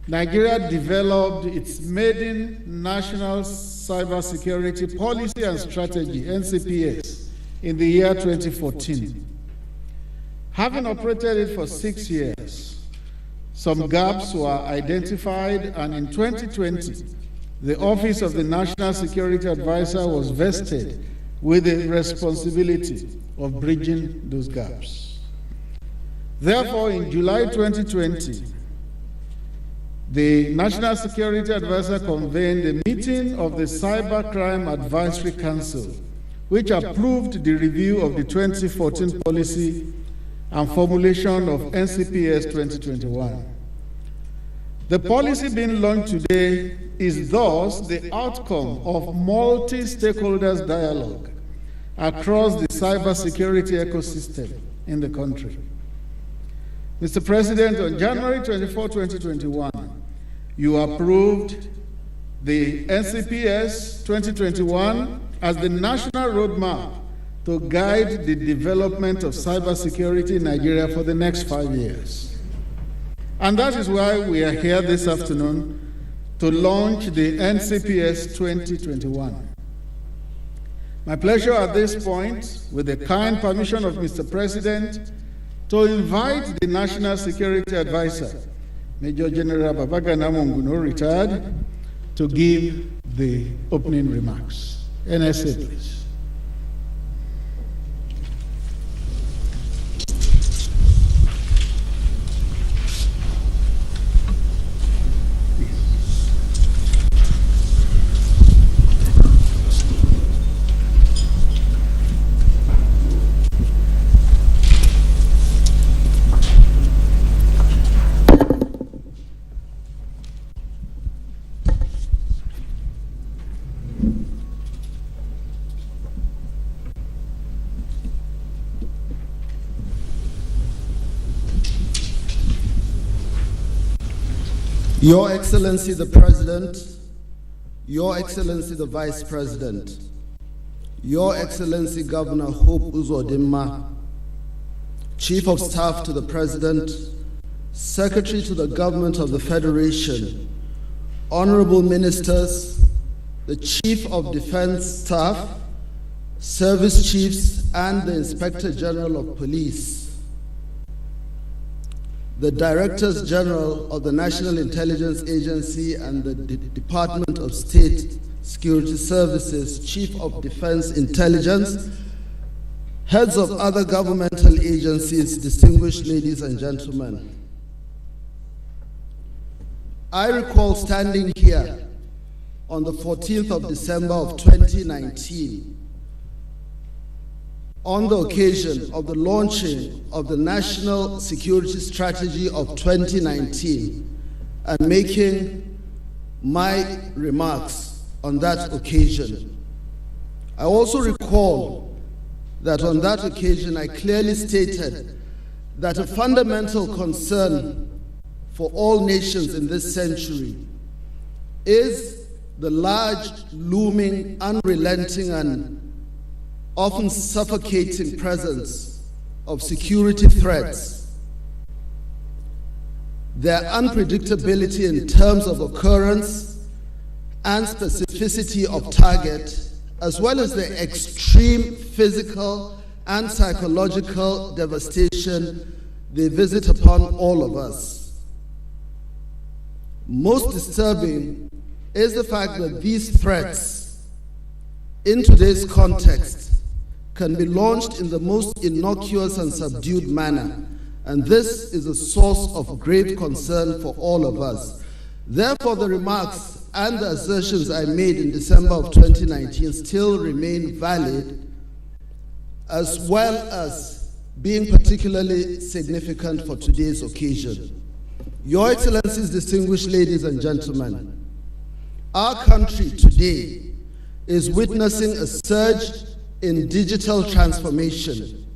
Nigeria developed its maiden National Cybersecurity Policy and Strategy, NCPS, in the year 2014. Having operated it for 6 years, some gaps were identified, and in 2020, the Office of the National Security Advisor was vested with the responsibility of bridging those gaps. Therefore, in July 2020, the National Security Advisor convened a meeting of the Cybercrime Advisory Council, which approved the review of the 2014 policy and formulation of NCPS 2021. The policy being launched today is thus the outcome of multi-stakeholders dialogue across the cybersecurity ecosystem in the country. Mr. President, on January 24, 2021, you approved the NCPS 2021 as the national roadmap to guide the development of cybersecurity in Nigeria for the next 5 years. And that is why we are here this afternoon to launch the NCPS 2021. My pleasure at this point, with the kind permission of Mr. President, to invite the National Security Advisor, Major General Babagana Monguno, retired, to give the opening remarks. NSA, please. Your Excellency the President, Your Excellency the Vice President, Your Excellency Governor Hope Uzodinma, Chief of Staff to the President, Secretary to the Government of the Federation, Honorable Ministers, the Chief of Defense Staff, Service Chiefs, and the Inspector General of Police, the Directors General of the National Intelligence Agency and the Department of State Security Services, Chief of Defense Intelligence, heads of other governmental agencies, distinguished ladies and gentlemen. I recall standing here on the 14th of December of 2019 on the occasion of the launching of the National Security Strategy of 2019 and making my remarks on that occasion. I also recall that on that occasion I clearly stated that a fundamental concern for all nations in this century is the large, looming, unrelenting, and often suffocating presence of security threats, their unpredictability in terms of occurrence and specificity of target, as well as the extreme physical and psychological devastation they visit upon all of us. Most disturbing is the fact that these threats in today's context can be launched in the most innocuous and subdued manner, and this is a source of grave concern for all of us. Therefore, the remarks and the assertions I made in December of 2019 still remain valid, as well as being particularly significant for today's occasion. Your Excellencies, distinguished ladies and gentlemen, our country today is witnessing a surge in digital transformation.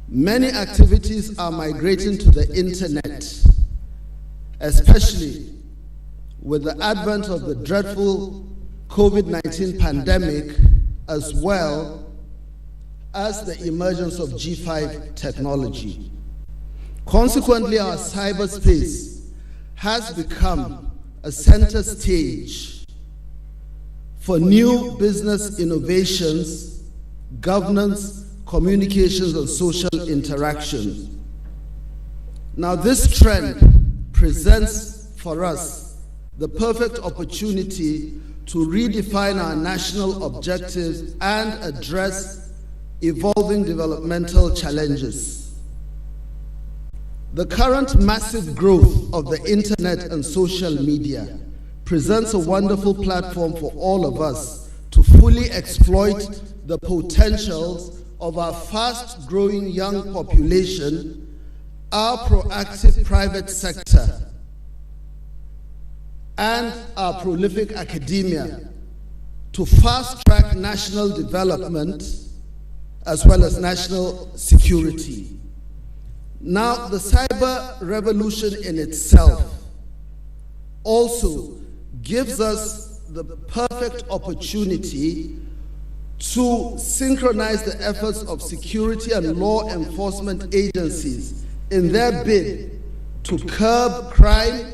Many activities are migrating to the internet, especially with the advent of the dreadful COVID-19 pandemic, as well as the emergence of G5 technology. Consequently, our cyberspace has become a center stage for new business innovations, governance, communications, and social interaction. Now, this trend presents for us the perfect opportunity to redefine our national objectives and address evolving developmental challenges. The current massive growth of the internet and social media presents a wonderful platform for all of us to fully exploit the potentials of our fast-growing young population, our proactive private sector, and our prolific academia to fast-track national development as well as national security. Now, the cyber revolution in itself also gives us the perfect opportunity to synchronize the efforts of security and law enforcement agencies in their bid to curb crime,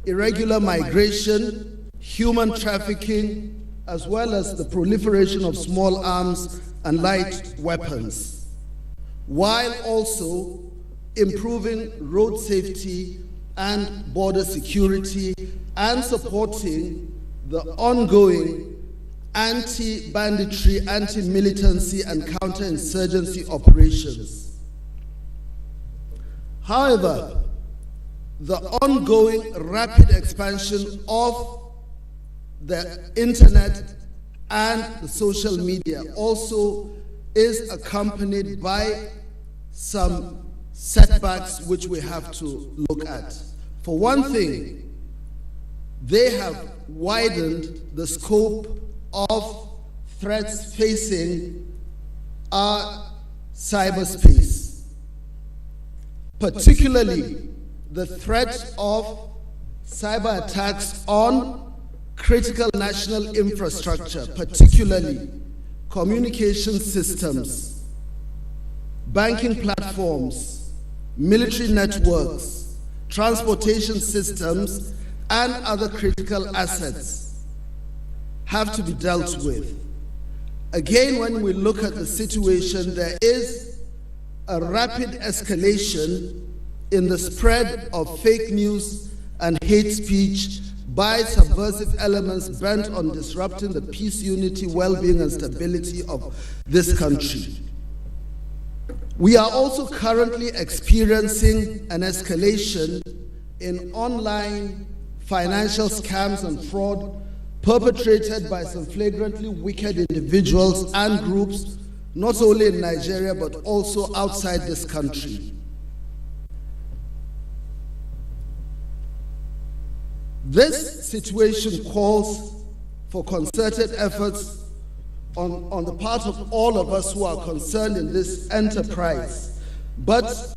irregular migration, human trafficking, as well as the proliferation of small arms and light weapons, while also improving road safety and border security and supporting the ongoing anti-banditry, anti-militancy, and counterinsurgency operations. However, the ongoing rapid expansion of the internet and the social media also is accompanied by some setbacks which we have to look at. For one thing, they have widened the scope of threats facing our cyberspace, particularly the threat of cyber attacks on critical national infrastructure, particularly communication systems, banking platforms, military networks, transportation systems, and other critical assets have to be dealt with. Again, when we look at the situation, there is a rapid escalation in the spread of fake news and hate speech by subversive elements bent on disrupting the peace, unity, well-being, and stability of this country. We are also currently experiencing an escalation in online financial scams and fraud perpetrated by some flagrantly wicked individuals and groups, not only in Nigeria but also outside this country. This situation calls for concerted efforts on the part of all of us who are concerned in this enterprise. But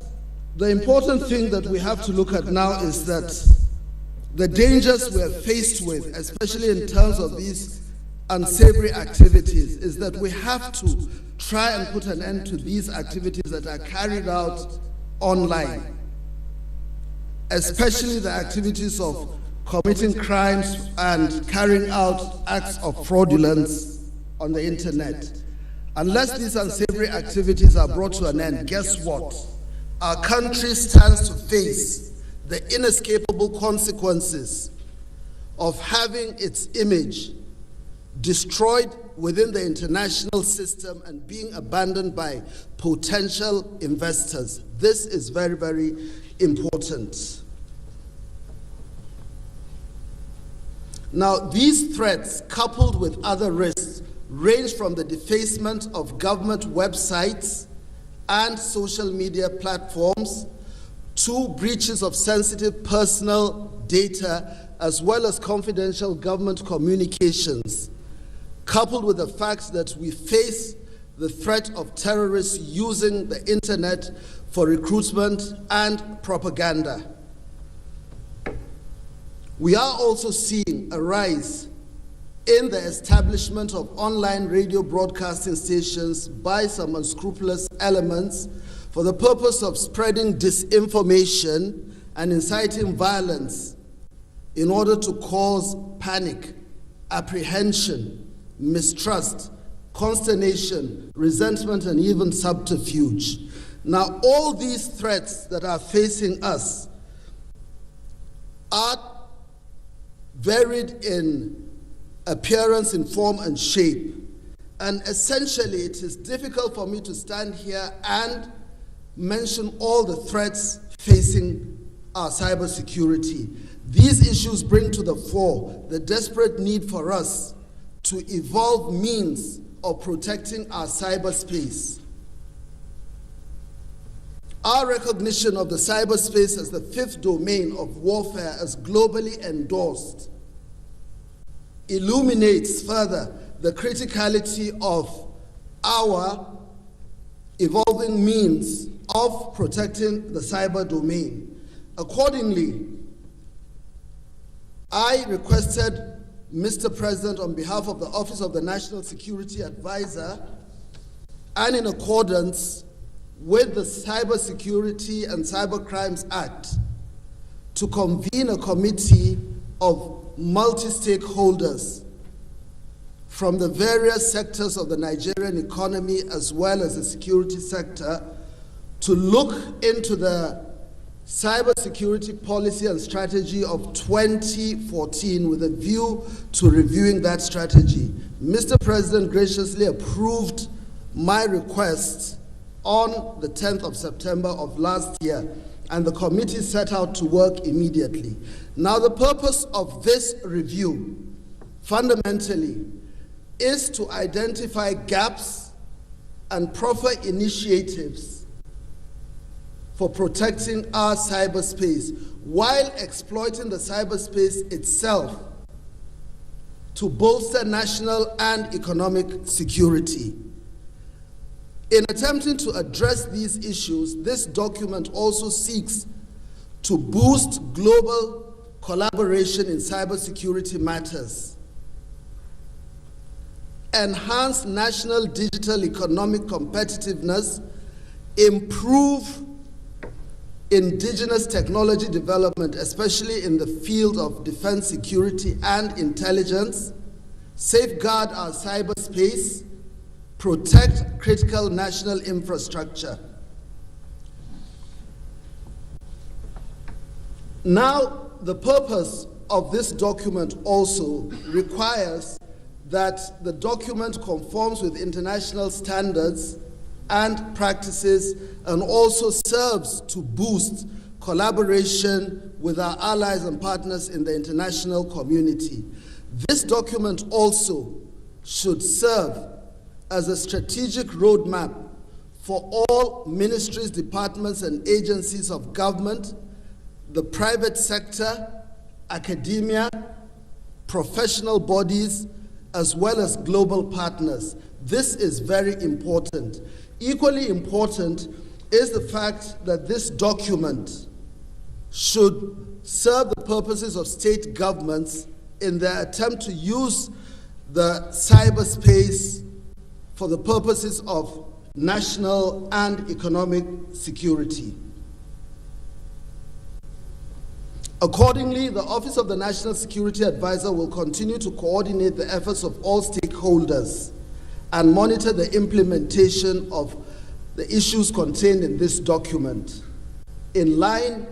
the important thing that we have to look at now is that the dangers we're faced with, especially in terms of these unsavory activities, is that we have to try and put an end to these activities that are carried out online, especially the activities of committing crimes and carrying out acts of fraudulence on the internet. Unless these unsavory activities are brought to an end, guess what? Our country stands to face the inescapable consequences of having its image destroyed within the international system and being abandoned by potential investors. This is very, very important. Now, these threats, coupled with other risks, range from the defacement of government websites and social media platforms to breaches of sensitive personal data as well as confidential government communications, coupled with the fact that we face the threat of terrorists using the internet for recruitment and propaganda. We are also seeing a rise in the establishment of online radio broadcasting stations by some unscrupulous elements for the purpose of spreading disinformation and inciting violence in order to cause panic, apprehension, mistrust, consternation, resentment, and even subterfuge. Now, all these threats that are facing us are varied in appearance, in form, and shape. And essentially, it is difficult for me to stand here and mention all the threats facing our cybersecurity. These issues bring to the fore the desperate need for us to evolve means of protecting our cyberspace. Our recognition of the cyberspace as the fifth domain of warfare, as globally endorsed, illuminates further the criticality of our evolving means of protecting the cyber domain. Accordingly, I requested Mr. President, on behalf of the Office of the National Security Advisor, and in accordance with the Cybersecurity and Cybercrimes Act, to convene a committee of multi-stakeholders from the various sectors of the Nigerian economy as well as the security sector to look into the cybersecurity policy and strategy of 2014 with a view to reviewing that strategy. Mr. President graciously approved my request on the 10th of September of last year, and the committee set out to work immediately. Now, the purpose of this review, fundamentally, is to identify gaps and proffer initiatives for protecting our cyberspace while exploiting the cyberspace itself to bolster national and economic security. In attempting to address these issues, this document also seeks to boost global collaboration in cybersecurity matters, enhance national digital economic competitiveness, improve indigenous technology development, especially in the field of defense, security, and intelligence, safeguard our cyberspace, protect critical national infrastructure. Now, the purpose of this document also requires that the document conforms with international standards and practices and also serves to boost collaboration with our allies and partners in the international community. This document also should serve as a strategic roadmap for all ministries, departments, and agencies of government, the private sector, academia, professional bodies, as well as global partners. This is very important. Equally important is the fact that this document should serve the purposes of state governments in their attempt to use the cyberspace for the purposes of national and economic security. Accordingly, the Office of the National Security Advisor will continue to coordinate the efforts of all stakeholders and monitor the implementation of the issues contained in this document in line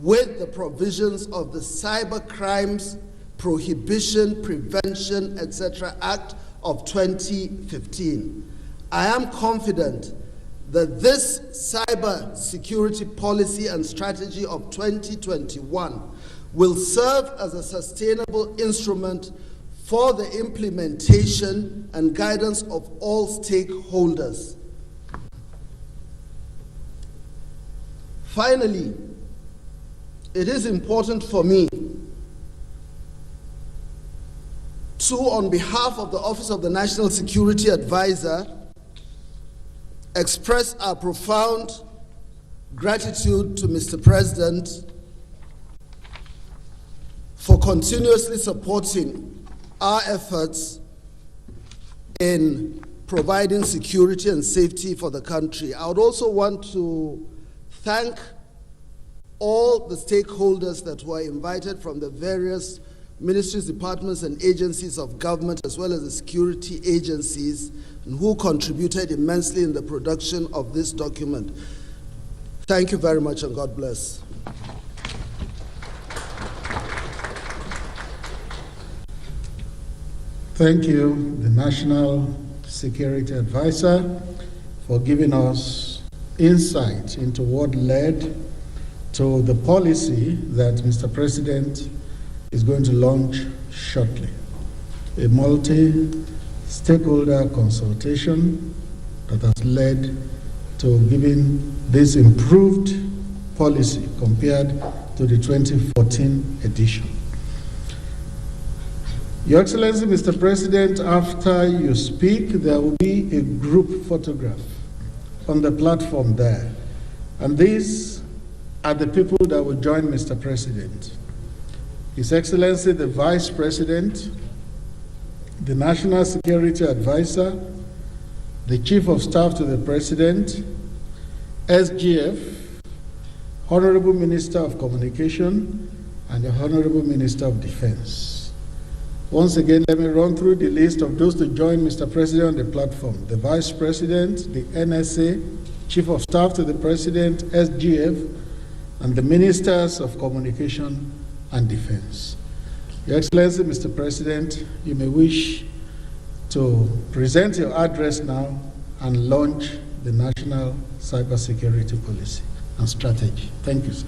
with the provisions of the Cybercrimes Prohibition, Prevention, etc. Act of 2015. I am confident that this cyber security policy and strategy of 2021 will serve as a sustainable instrument for the implementation and guidance of all stakeholders. Finally, it is important for me to, on behalf of the Office of the National Security Advisor, express our profound gratitude to Mr. President for continuously supporting our efforts in providing security and safety for the country. I would also want to thank all the stakeholders that were invited from the various ministries, departments, and agencies of government, as well as the security agencies, and who contributed immensely in the production of this document. Thank you very much, and God bless. Thank you, the National Security Advisor, for giving us insight into what led to the policy that Mr. President is going to launch shortly. A multi-stakeholder consultation that has led to giving this improved policy compared to the 2014 edition. Your Excellency, Mr. President, after you speak, there will be a group photograph on the platform there. And these are the people that will join Mr. President. His Excellency, the Vice President, the National Security Advisor, the Chief of Staff to the President, SGF, Honorable Minister of Communication, and the Honorable Minister of Defense. Once again, let me run through the list of those to join Mr. President on the platform. The Vice President, the NSA, Chief of Staff to the President, SGF, and the Ministers of Communication and Defense. Your Excellency, Mr. President, you may wish to present your address now and launch the National Cybersecurity Policy and Strategy. Thank you, sir.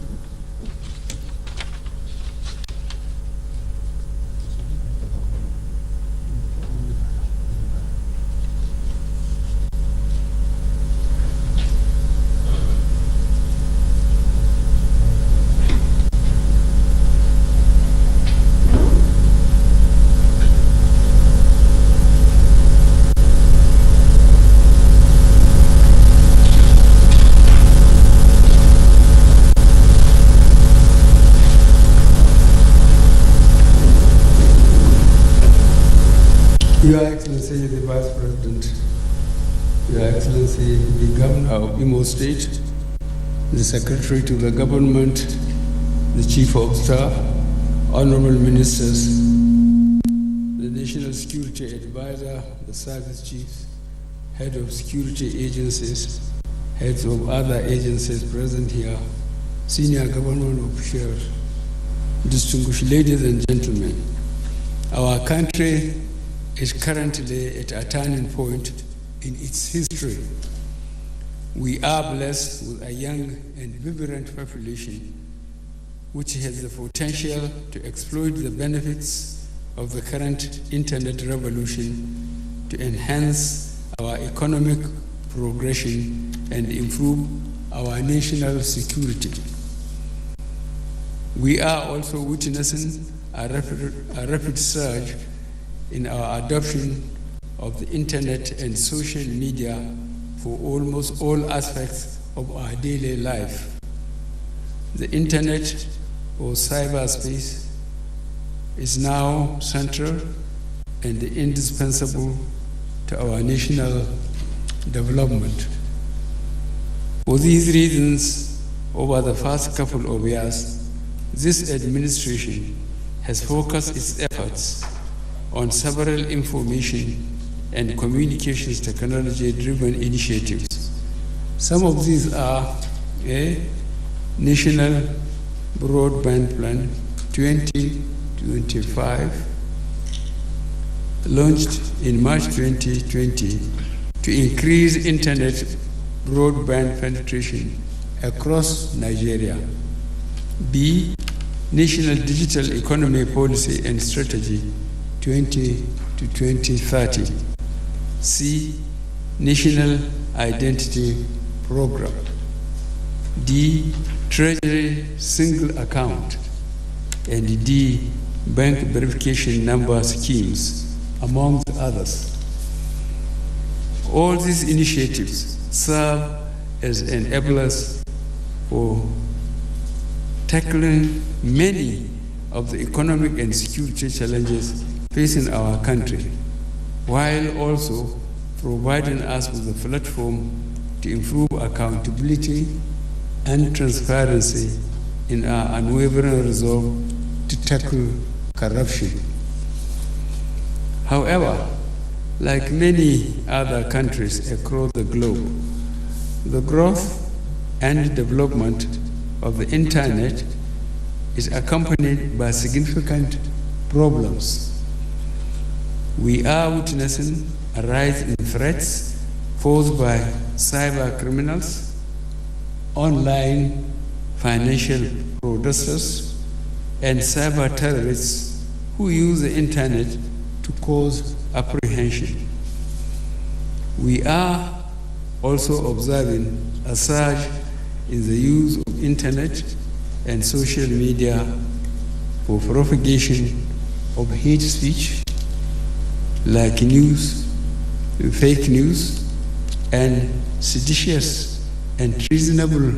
Your Excellency, the Vice President, Your Excellency, the Governor of Imo State, the Secretary to the Government, the Chief of Staff, Honorable Ministers, the National Security Advisor, the Service Chiefs, Head of Security Agencies, Heads of other agencies present here, Senior Government officials, distinguished ladies and gentlemen, our country is currently at a turning point in its history. We are blessed with a young and vibrant population which has the potential to exploit the benefits of the current internet revolution to enhance our economic progression and improve our national security. We are also witnessing a rapid surge in our adoption of the internet and social media for almost all aspects of our daily life. The internet or cyberspace is now central and indispensable to our national development. For these reasons, over the past couple of years, this administration has focused its efforts on several information and communications technology-driven initiatives. Some of these are a National Broadband Plan 25, launched in March 2020 to increase internet broadband penetration across Nigeria. B, National Digital Economy Policy and Strategy 20 to 2030. C, National Identity Program. D, Treasury Single Account. And D, Bank Verification Number Schemes, among others. All these initiatives serve as enablers for tackling many of the economic and security challenges facing our country, while also providing us with a platform to improve accountability and transparency in our unwavering resolve to tackle corruption. However, like many other countries across the globe, the growth and development of the internet is accompanied by significant problems. We are witnessing a rise in threats posed by cyber criminals, online financial fraudsters, and cyber terrorists who use the internet to cause apprehension. We are also observing a surge in the use of internet and social media for propagation of hate speech, like news, fake news, and seditious and treasonable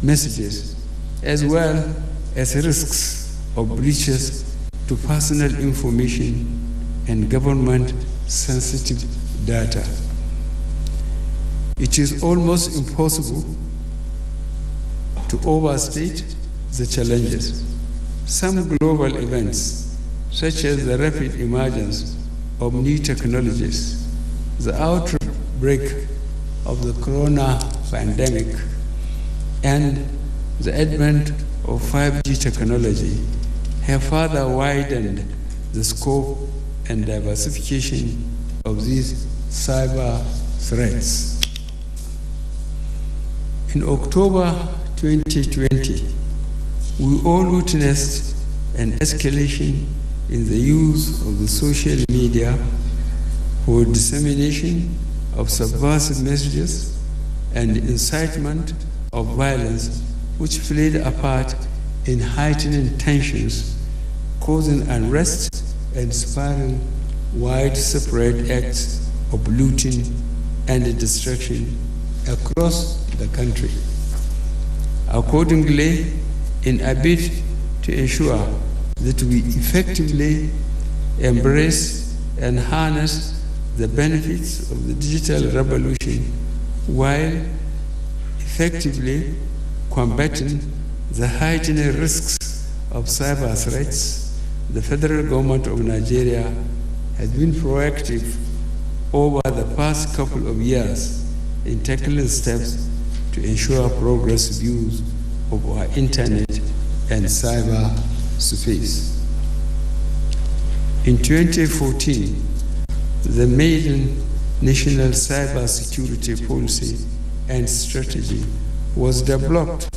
messages, as well as risks of breaches to personal information and government-sensitive data. It is almost impossible to overstate the challenges. Some global events, such as the rapid emergence of new technologies, the outbreak of the corona pandemic, and the advent of 5G technology, have further widened the scope and diversification of these cyber threats. In October 2020, we all witnessed an escalation in the use of the social media for dissemination of subversive messages and incitement of violence, which played a part in heightening tensions, causing unrest and spurring widespread acts of looting and destruction across the country. Accordingly, in a bid to ensure that we effectively embrace and harness the benefits of the digital revolution while effectively combating the heightened risks of cyber threats, the federal government of Nigeria has been proactive over the past couple of years in tackling steps to ensure progressive use of our internet and cyber space. In 2014, the maiden National Cyber Security Policy and Strategy was developed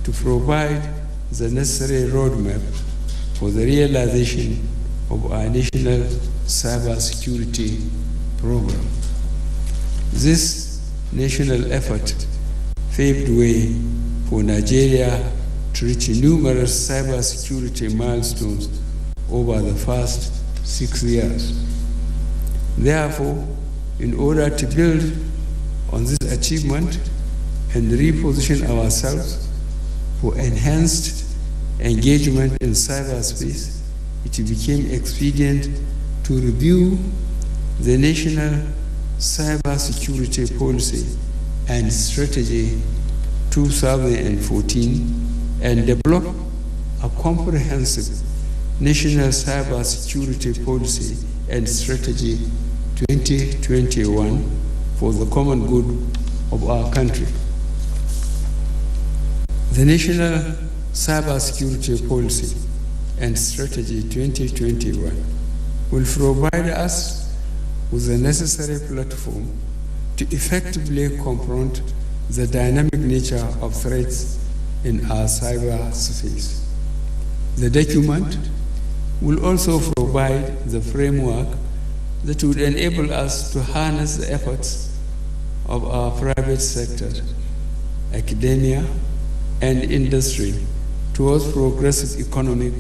to provide the necessary roadmap for the realization of our national cyber security program. This national effort paved way for Nigeria to reach numerous cyber security milestones over the past 6 years. Therefore, in order to build on this achievement and reposition ourselves for enhanced engagement in cyberspace, it became expedient to review the National Cyber Security Policy and Strategy 2014 and develop a comprehensive National Cyber Security Policy and Strategy 2021 for the common good of our country. The National Cyber Security Policy and Strategy 2021 will provide us with the necessary platform to effectively confront the dynamic nature of threats in our cyberspace. The document will also provide the framework that would enable us to harness the efforts of our private sector, academia, and industry towards progressive economic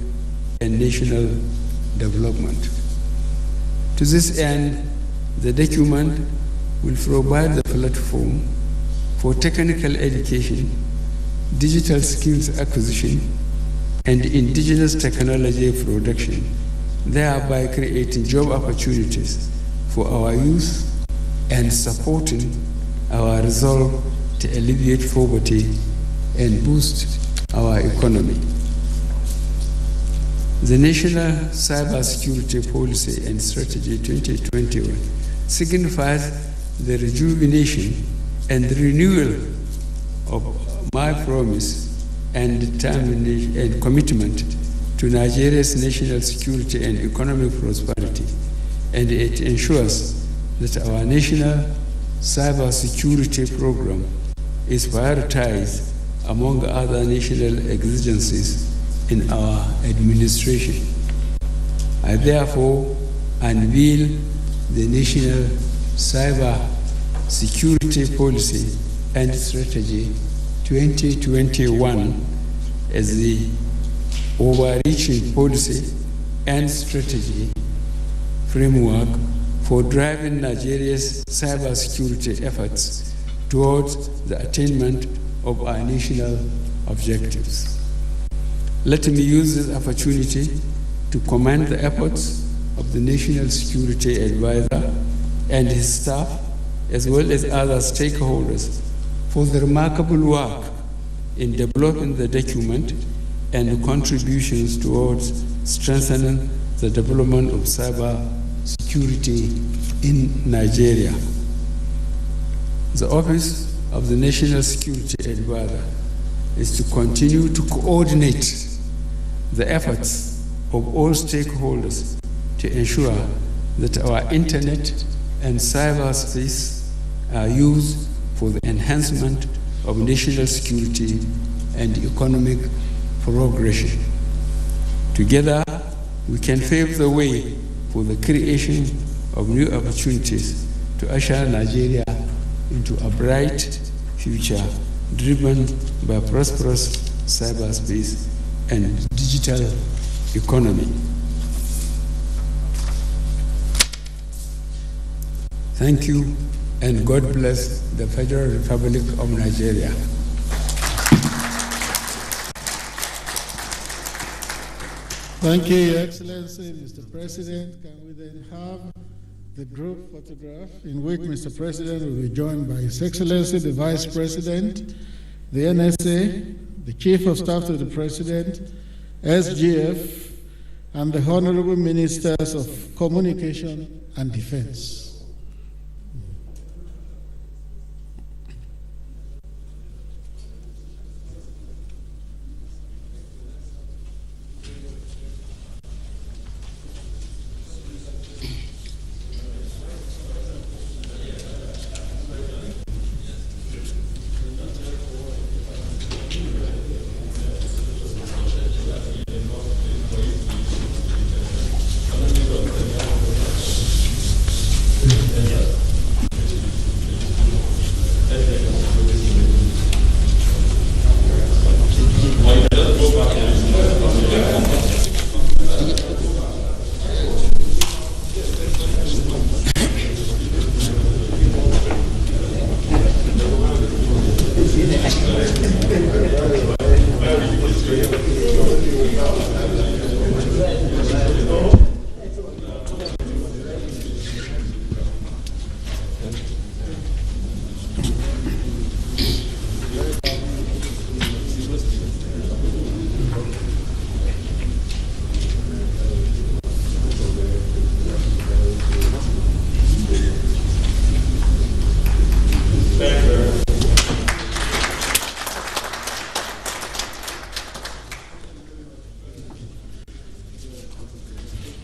and national development. To this end, the document will provide the platform for technical education, digital skills acquisition, and indigenous technology production, thereby creating job opportunities for our youth and supporting our resolve to alleviate poverty and boost our economy. The National Cybersecurity Policy and Strategy 2021 signifies the rejuvenation and renewal of my promise and determination and commitment to Nigeria's national security and economic prosperity, and it ensures that our national cybersecurity program is prioritized among other national exigencies in our administration. I therefore unveil the National Cyber Security Policy and Strategy 2021 as the overreaching policy and strategy framework for driving Nigeria's cybersecurity efforts towards the attainment of our national objectives. Let me use this opportunity to commend the efforts of the National Security Advisor and his staff, as well as other stakeholders, for the remarkable work in developing the document and contributions towards strengthening the development of cyber security in Nigeria. The Office of the National Security Advisor is to continue to coordinate the efforts of all stakeholders to ensure that our internet and cyberspace are used for the enhancement of national security and economic progression. Together, we can pave the way for the creation of new opportunities to usher Nigeria into a bright future driven by prosperous cyberspace and digital economy. Thank you, and God bless the Federal Republic of Nigeria. Thank you, Your Excellency, Mr. President. Can we then have the group photograph in which Mr. President will be joined by His Excellency, the Vice President, the NSA, the Chief of Staff to the President, SGF, and the Honorable Ministers of Communication and Defense.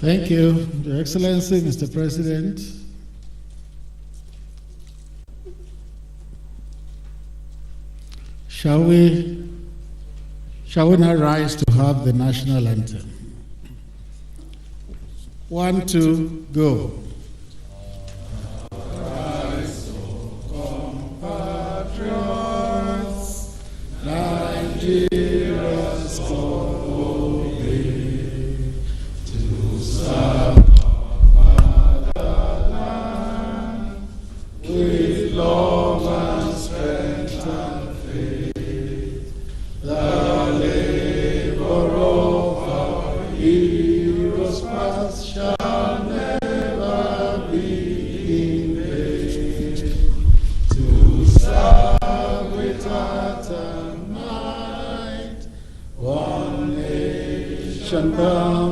Thank you, Your Excellency, Mr. President. Shall we now rise to have the national anthem? 1, 2, go. Rise, O compatriots, Nigeria's glory, to serve our fatherland with love and strength and faith. The labor of our heroes past shall never be in vain. To serve with heart and mind, one nation bound.